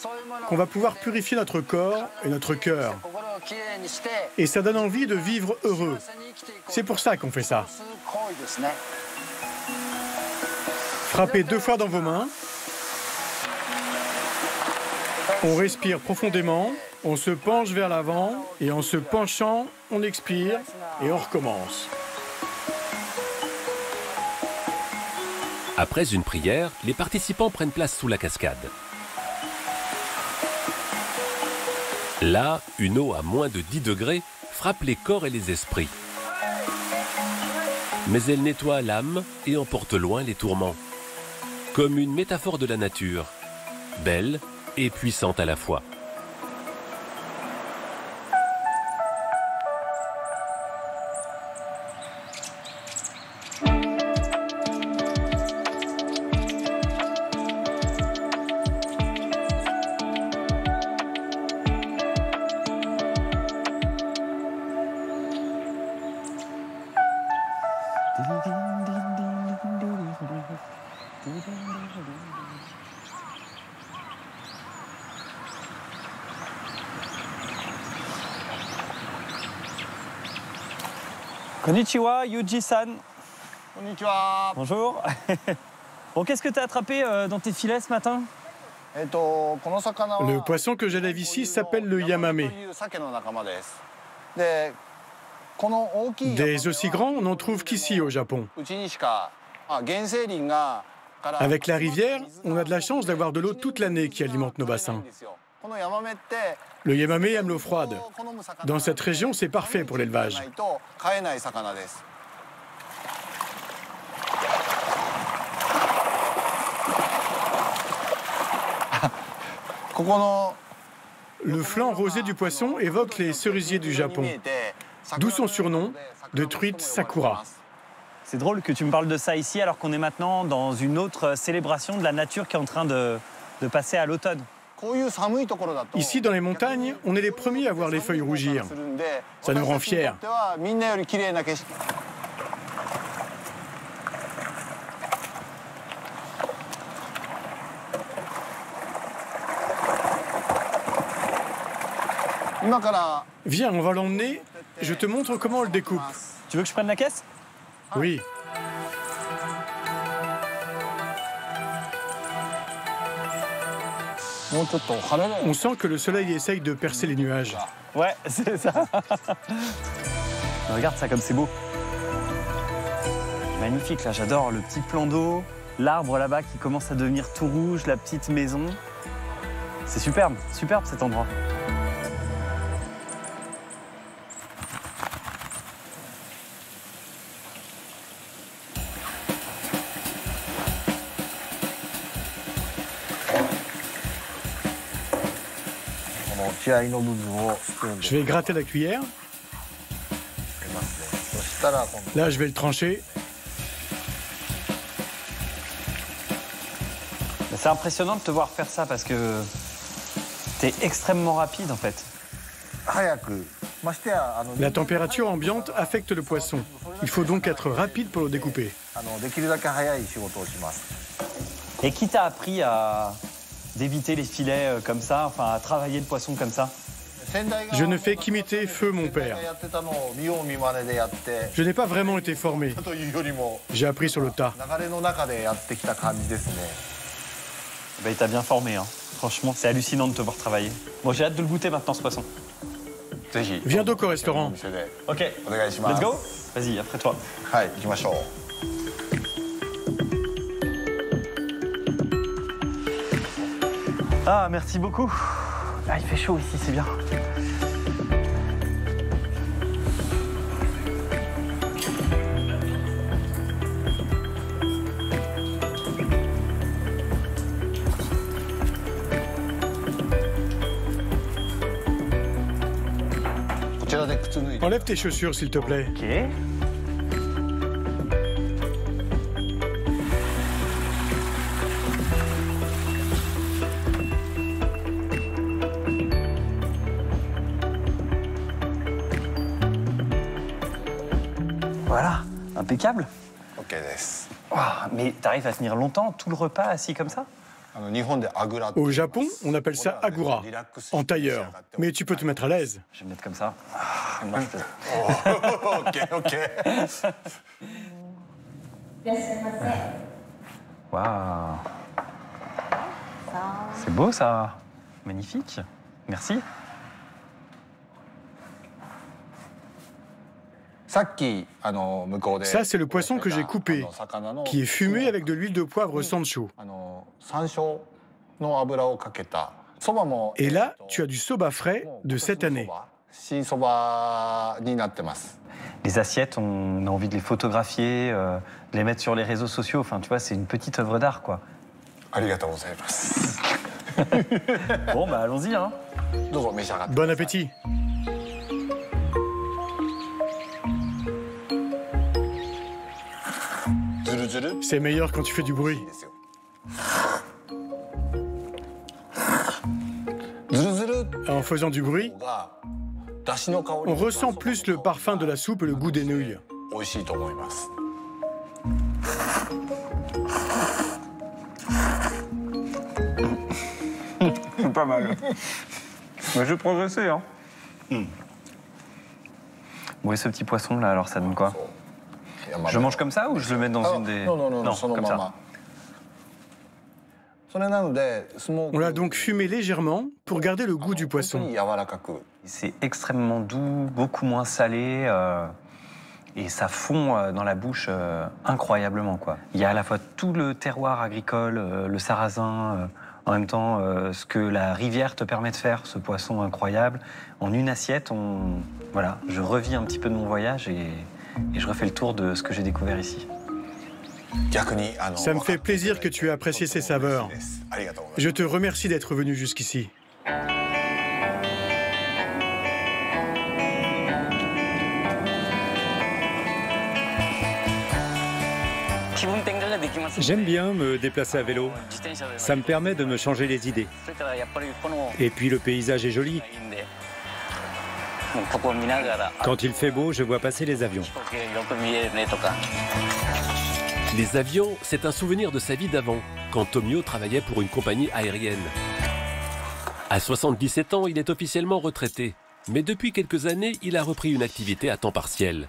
[SPEAKER 8] qu'on va pouvoir purifier notre corps et notre cœur. Et ça donne envie de vivre heureux. C'est pour ça qu'on fait ça. Frappez 2 fois dans vos mains. On respire profondément, on se penche vers l'avant et en se penchant, on expire et on recommence.
[SPEAKER 5] Après une prière, les participants prennent place sous la cascade. Là, une eau à moins de 10 degrés frappe les corps et les esprits. Mais elle nettoie l'âme et emporte loin les tourments. Comme une métaphore de la nature, belle et puissante à la fois.
[SPEAKER 1] Konnichiwa, Yuji-san.
[SPEAKER 17] Konnichiwa.
[SPEAKER 1] Bonjour. Bon, qu'est-ce que tu as attrapé dans tes filets ce matin?
[SPEAKER 8] Le poisson que j'élève ici s'appelle le yamame. Des aussi grands, on n'en trouve qu'ici au Japon. Avec la rivière, on a de la chance d'avoir de l'eau toute l'année qui alimente nos bassins. Le yamame aime l'eau froide. Dans cette région, c'est parfait pour l'élevage. Le flanc rosé du poisson évoque les cerisiers du Japon, d'où son surnom de truite sakura.
[SPEAKER 1] C'est drôle que tu me parles de ça ici alors qu'on est maintenant dans une autre célébration de la nature qui est en train de passer à l'automne.
[SPEAKER 8] Ici, dans les montagnes, on est les premiers à voir les feuilles rougir. Ça nous rend fiers. Viens, on va l'emmener. Je te montre comment on le découpe.
[SPEAKER 1] Tu veux que je prenne la caisse?
[SPEAKER 8] Oui. On sent que le soleil essaye de percer les nuages.
[SPEAKER 1] Ouais, c'est ça. Regarde ça comme c'est beau. Magnifique, là, j'adore le petit plan d'eau, l'arbre là-bas qui commence à devenir tout rouge, la petite maison. C'est superbe, superbe cet endroit.
[SPEAKER 8] Je vais gratter la cuillère. Là, je vais le trancher.
[SPEAKER 1] C'est impressionnant de te voir faire ça parce que t'es extrêmement rapide en fait.
[SPEAKER 8] La température ambiante affecte le poisson. Il faut donc être rapide pour le découper.
[SPEAKER 1] Et qui t'a appris à d'éviter les filets comme ça, enfin à travailler le poisson comme ça?
[SPEAKER 8] Je ne fais qu'imiter Feu, mon père. Je n'ai pas vraiment été formé. J'ai appris sur le tas.
[SPEAKER 1] Il t'a bien formé, hein. Franchement, c'est hallucinant de te voir travailler. Bon, j'ai hâte de le goûter maintenant, ce poisson.
[SPEAKER 8] Viens donc au restaurant.
[SPEAKER 1] Ok, let's go. Vas-y, après toi. Ah, merci beaucoup. Ah, il fait chaud ici, c'est bien.
[SPEAKER 8] Enlève tes chaussures, s'il te plaît.
[SPEAKER 1] Ok. Voilà, impeccable.
[SPEAKER 17] Ok,
[SPEAKER 1] wow, mais t'arrives à tenir longtemps, tout le repas assis comme ça?
[SPEAKER 8] Au Japon, on appelle ça agura, en tailleur. Mais tu peux te mettre à l'aise.
[SPEAKER 1] Je vais me mettre comme ça.
[SPEAKER 17] Ok.
[SPEAKER 1] Waouh. C'est beau ça. Magnifique. Merci.
[SPEAKER 8] Ça, c'est le poisson que j'ai coupé, qui est fumé avec de l'huile de poivre sancho. Et là, tu as du soba frais de cette année.
[SPEAKER 1] Les assiettes, on a envie de les photographier, de les mettre sur les réseaux sociaux. Enfin, tu vois, c'est une petite œuvre d'art, quoi. Bon, bah allons-y, hein.
[SPEAKER 8] Bon appétit. C'est meilleur quand tu fais du bruit. En faisant du bruit, on ressent plus le parfum de la soupe et le goût des nouilles.
[SPEAKER 1] C'est pas mal. Mais je vais progresser, hein. Bon, et ce petit poisson là, alors ça donne quoi? Je mange comme ça ou je le mets dans une des...
[SPEAKER 8] Non,
[SPEAKER 1] comme ça.
[SPEAKER 8] On l'a donc fumé légèrement pour garder le goût du poisson.
[SPEAKER 1] C'est extrêmement doux, beaucoup moins salé, et ça fond dans la bouche incroyablement, quoi. Il y a à la fois tout le terroir agricole, le sarrasin, en même temps ce que la rivière te permet de faire, ce poisson incroyable. En une assiette, voilà, je revis un petit peu de mon voyage et je refais le tour de ce que j'ai découvert ici.
[SPEAKER 8] Ça me fait plaisir que tu aies apprécié ces saveurs. Je te remercie d'être venu jusqu'ici.
[SPEAKER 16] J'aime bien me déplacer à vélo. Ça me permet de me changer les idées. Et puis le paysage est joli. Quand il fait beau, je vois passer les avions.
[SPEAKER 5] Les avions, c'est un souvenir de sa vie d'avant, quand Tomio travaillait pour une compagnie aérienne. À 77 ans, il est officiellement retraité. Mais depuis quelques années, il a repris une activité à temps partiel.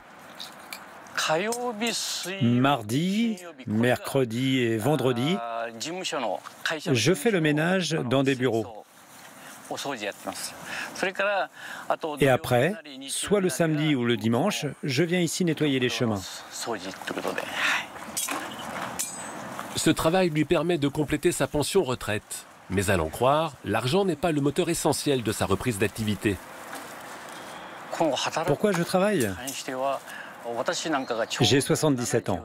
[SPEAKER 16] Mardi, mercredi et vendredi, je fais le ménage dans des bureaux. Et après, soit le samedi ou le dimanche, je viens ici nettoyer les chemins.
[SPEAKER 5] Ce travail lui permet de compléter sa pension retraite. Mais à l'en croire, l'argent n'est pas le moteur essentiel de sa reprise d'activité.
[SPEAKER 16] Pourquoi je travaille ? J'ai 77 ans.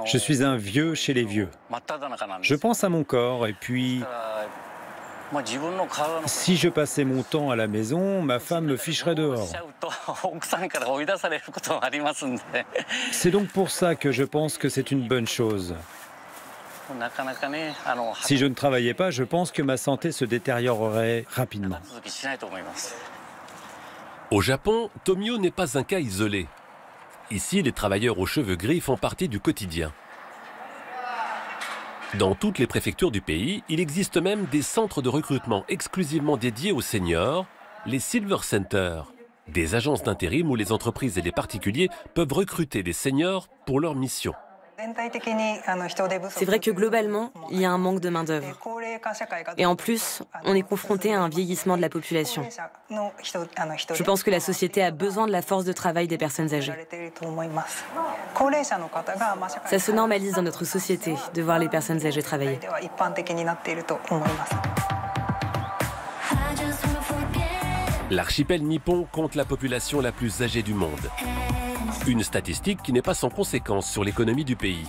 [SPEAKER 16] Je suis un vieux chez les vieux. Je pense à mon corps et puis... Si je passais mon temps à la maison, ma femme me ficherait dehors. C'est donc pour ça que je pense que c'est une bonne chose. Si je ne travaillais pas, je pense que ma santé se détériorerait rapidement.
[SPEAKER 5] Au Japon, Tomio n'est pas un cas isolé. Ici, les travailleurs aux cheveux gris font partie du quotidien. Dans toutes les préfectures du pays, il existe même des centres de recrutement exclusivement dédiés aux seniors, les Silver Centers, des agences d'intérim où les entreprises et les particuliers peuvent recruter des seniors pour leur mission.
[SPEAKER 14] C'est vrai que globalement, il y a un manque de main-d'œuvre. Et en plus, on est confronté à un vieillissement de la population. Je pense que la société a besoin de la force de travail des personnes âgées. Ça se normalise dans notre société de voir les personnes âgées travailler.
[SPEAKER 5] L'archipel nippon compte la population la plus âgée du monde. Une statistique qui n'est pas sans conséquence sur l'économie du pays.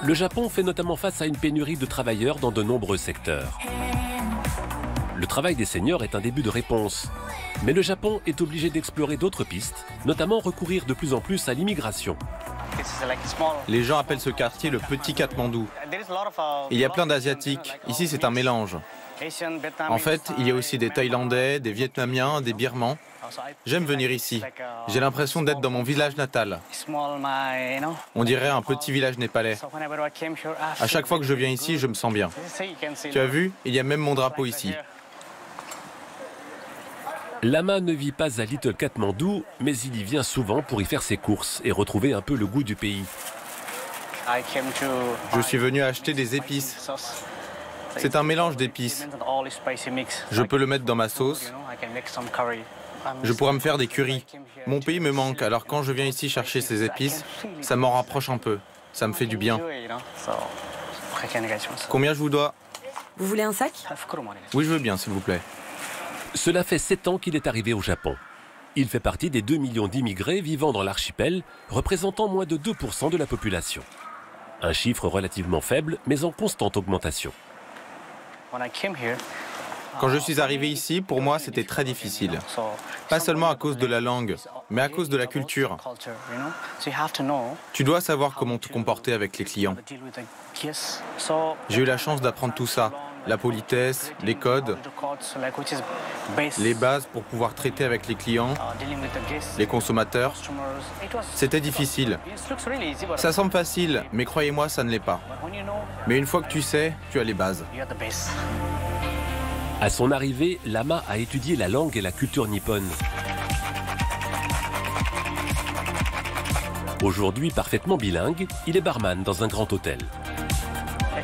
[SPEAKER 5] Le Japon fait notamment face à une pénurie de travailleurs dans de nombreux secteurs. Le travail des seniors est un début de réponse. Mais le Japon est obligé d'explorer d'autres pistes, notamment recourir de plus en plus à l'immigration.
[SPEAKER 3] Les gens appellent ce quartier le Petit Katmandou. Il y a plein d'Asiatiques. Ici, c'est un mélange. En fait, il y a aussi des Thaïlandais, des Vietnamiens, des Birmans. J'aime venir ici. J'ai l'impression d'être dans mon village natal. On dirait un petit village népalais. À chaque fois que je viens ici, je me sens bien. Tu as vu, il y a même mon drapeau ici.
[SPEAKER 5] Lama ne vit pas à Little Katmandou, mais il y vient souvent pour y faire ses courses et retrouver un peu le goût du pays.
[SPEAKER 3] Je suis venu acheter des épices. C'est un mélange d'épices. Je peux le mettre dans ma sauce. Je pourrais me faire des currys. Mon pays me manque, alors quand je viens ici chercher ces épices, ça m'en rapproche un peu. Ça me fait du bien. Combien je vous dois?
[SPEAKER 14] Vous voulez un sac?
[SPEAKER 3] Oui, je veux bien, s'il vous plaît.
[SPEAKER 5] Cela fait 7 ans qu'il est arrivé au Japon. Il fait partie des 2 millions d'immigrés vivant dans l'archipel, représentant moins de 2% de la population. Un chiffre relativement faible, mais en constante augmentation.
[SPEAKER 3] Quand je suis arrivé ici, pour moi, c'était très difficile. Pas seulement à cause de la langue, mais à cause de la culture. Tu dois savoir comment te comporter avec les clients. J'ai eu la chance d'apprendre tout ça. La politesse, les codes, les bases pour pouvoir traiter avec les clients, les consommateurs. C'était difficile. Ça semble facile, mais croyez-moi, ça ne l'est pas. Mais une fois que tu sais, tu as les bases.
[SPEAKER 5] À son arrivée, Lama a étudié la langue et la culture nippone. Aujourd'hui parfaitement bilingue, il est barman dans un grand hôtel.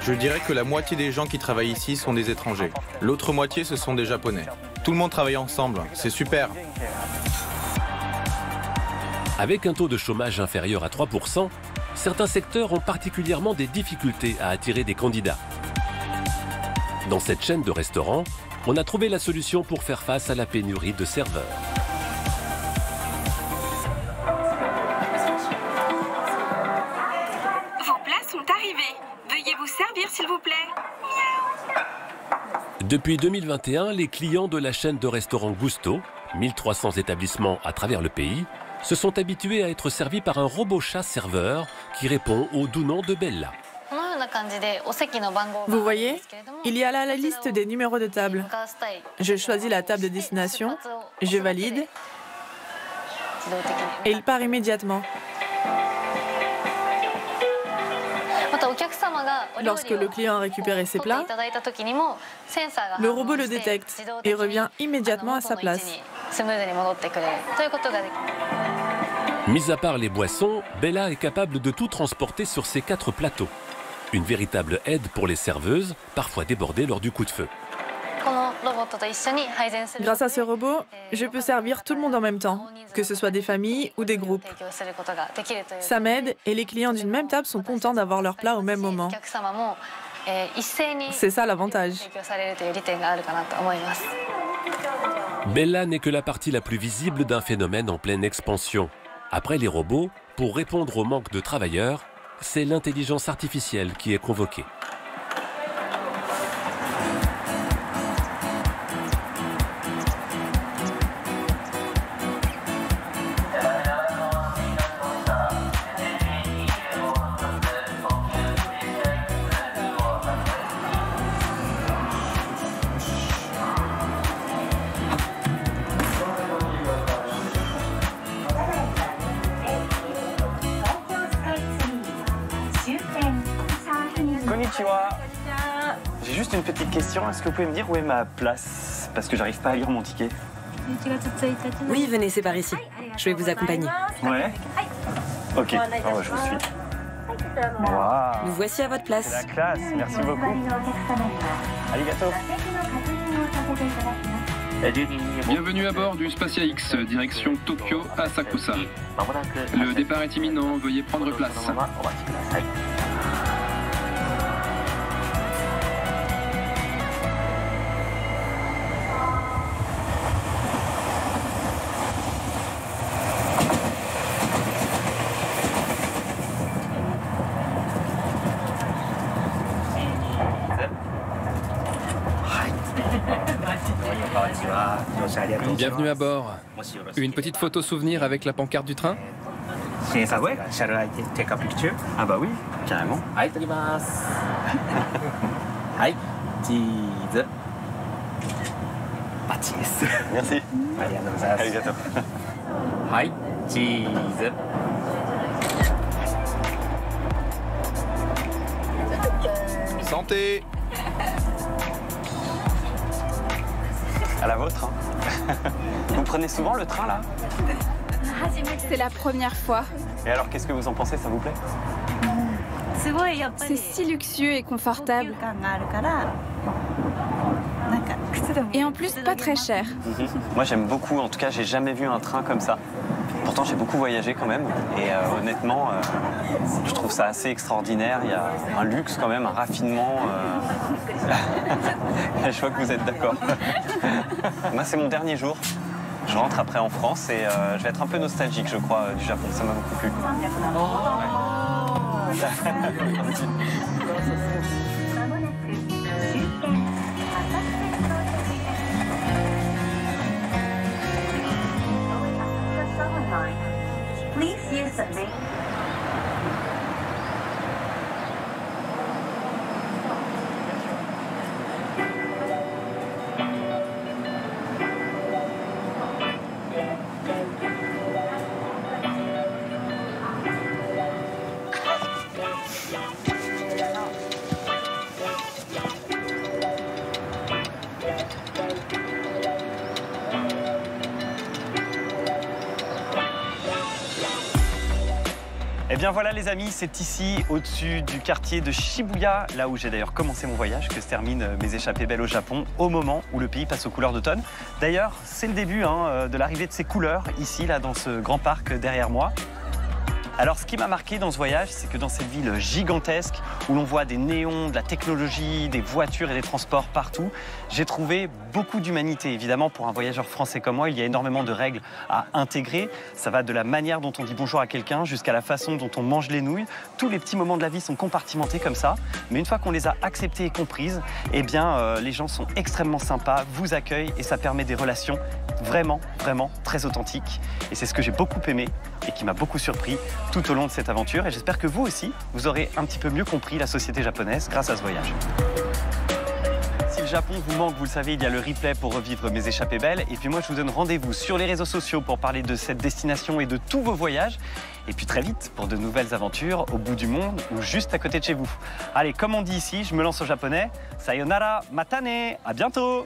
[SPEAKER 3] Je dirais que la moitié des gens qui travaillent ici sont des étrangers. L'autre moitié, ce sont des Japonais. Tout le monde travaille ensemble, c'est super.
[SPEAKER 5] Avec un taux de chômage inférieur à 3%, certains secteurs ont particulièrement des difficultés à attirer des candidats. Dans cette chaîne de restaurants, on a trouvé la solution pour faire face à la pénurie de serveurs.
[SPEAKER 2] Vos plats sont arrivés. Veuillez vous servir, s'il vous plaît.
[SPEAKER 5] Depuis 2021, les clients de la chaîne de restaurants Gusto, 1300 établissements à travers le pays, se sont habitués à être servis par un robot chat serveur qui répond au doux nom de Bella.
[SPEAKER 15] Vous voyez, il y a là la liste des numéros de table. Je choisis la table de destination, je valide et il part immédiatement. Lorsque le client a récupéré ses plats, le robot le détecte et revient immédiatement à sa place.
[SPEAKER 5] Mis à part les boissons, Bella est capable de tout transporter sur ses 4 plateaux. Une véritable aide pour les serveuses, parfois débordées lors du coup de feu.
[SPEAKER 15] Grâce à ce robot, je peux servir tout le monde en même temps, que ce soit des familles ou des groupes. Ça m'aide et les clients d'une même table sont contents d'avoir leur plat au même moment. C'est ça l'avantage.
[SPEAKER 5] Bella n'est que la partie la plus visible d'un phénomène en pleine expansion. Après les robots, pour répondre au manque de travailleurs, c'est l'intelligence artificielle qui est convoquée.
[SPEAKER 1] Konnichiwa. J'ai juste une petite question. Est-ce que vous pouvez me dire où est ma place? Parce que j'arrive pas à lire mon ticket.
[SPEAKER 14] Oui, venez, c'est par ici. Je vais vous accompagner.
[SPEAKER 1] Ouais. Ok, oh, je vous suis. Wow.
[SPEAKER 14] Nous voici à votre place.
[SPEAKER 1] C'est la classe, merci beaucoup. Arigato.
[SPEAKER 6] Bienvenue à bord du Spacia X, direction Tokyo Asakusa. Le départ est imminent, veuillez prendre place. Bienvenue à bord. Une petite photo souvenir avec la pancarte du train?
[SPEAKER 1] Ah bah oui, carrément. Merci. Arigato.
[SPEAKER 3] Santé.
[SPEAKER 1] À la vôtre. Vous prenez souvent le train là?
[SPEAKER 2] C'est la première fois.
[SPEAKER 1] Et alors qu'est-ce que vous en pensez, ça vous plaît?
[SPEAKER 2] C'est si luxueux et confortable. Et en plus, pas très cher.
[SPEAKER 1] Moi j'aime beaucoup, en tout cas j'ai jamais vu un train comme ça. Pourtant j'ai beaucoup voyagé quand même et honnêtement je trouve ça assez extraordinaire. Il y a un luxe quand même, un raffinement. Je vois que vous êtes d'accord. Moi c'est mon dernier jour. Je rentre après en France et je vais être un peu nostalgique je crois du Japon. Ça m'a beaucoup plu. Eh bien voilà les amis, c'est ici, au-dessus du quartier de Shibuya, là où j'ai d'ailleurs commencé mon voyage, que se terminent mes échappées belles au Japon, au moment où le pays passe aux couleurs d'automne. D'ailleurs, c'est le début de l'arrivée de ces couleurs, ici, là, dans ce grand parc derrière moi. Alors ce qui m'a marqué dans ce voyage, c'est que dans cette ville gigantesque, où l'on voit des néons, de la technologie, des voitures et des transports partout, j'ai trouvé beaucoup d'humanité. Évidemment, pour un voyageur français comme moi, il y a énormément de règles à intégrer. Ça va de la manière dont on dit bonjour à quelqu'un jusqu'à la façon dont on mange les nouilles. Tous les petits moments de la vie sont compartimentés comme ça. Mais une fois qu'on les a acceptés et comprises, eh bien, les gens sont extrêmement sympas, vous accueillent et ça permet des relations vraiment, vraiment très authentiques. Et c'est ce que j'ai beaucoup aimé et qui m'a beaucoup surpris tout au long de cette aventure. Et j'espère que vous aussi, vous aurez un petit peu mieux compris la société japonaise grâce à ce voyage. Si le Japon vous manque, vous le savez, il y a le replay pour revivre mes échappées belles. Et puis moi, je vous donne rendez-vous sur les réseaux sociaux pour parler de cette destination et de tous vos voyages. Et puis très vite pour de nouvelles aventures au bout du monde ou juste à côté de chez vous. Allez, comme on dit ici, je me lance au japonais. Sayonara, matane, à bientôt!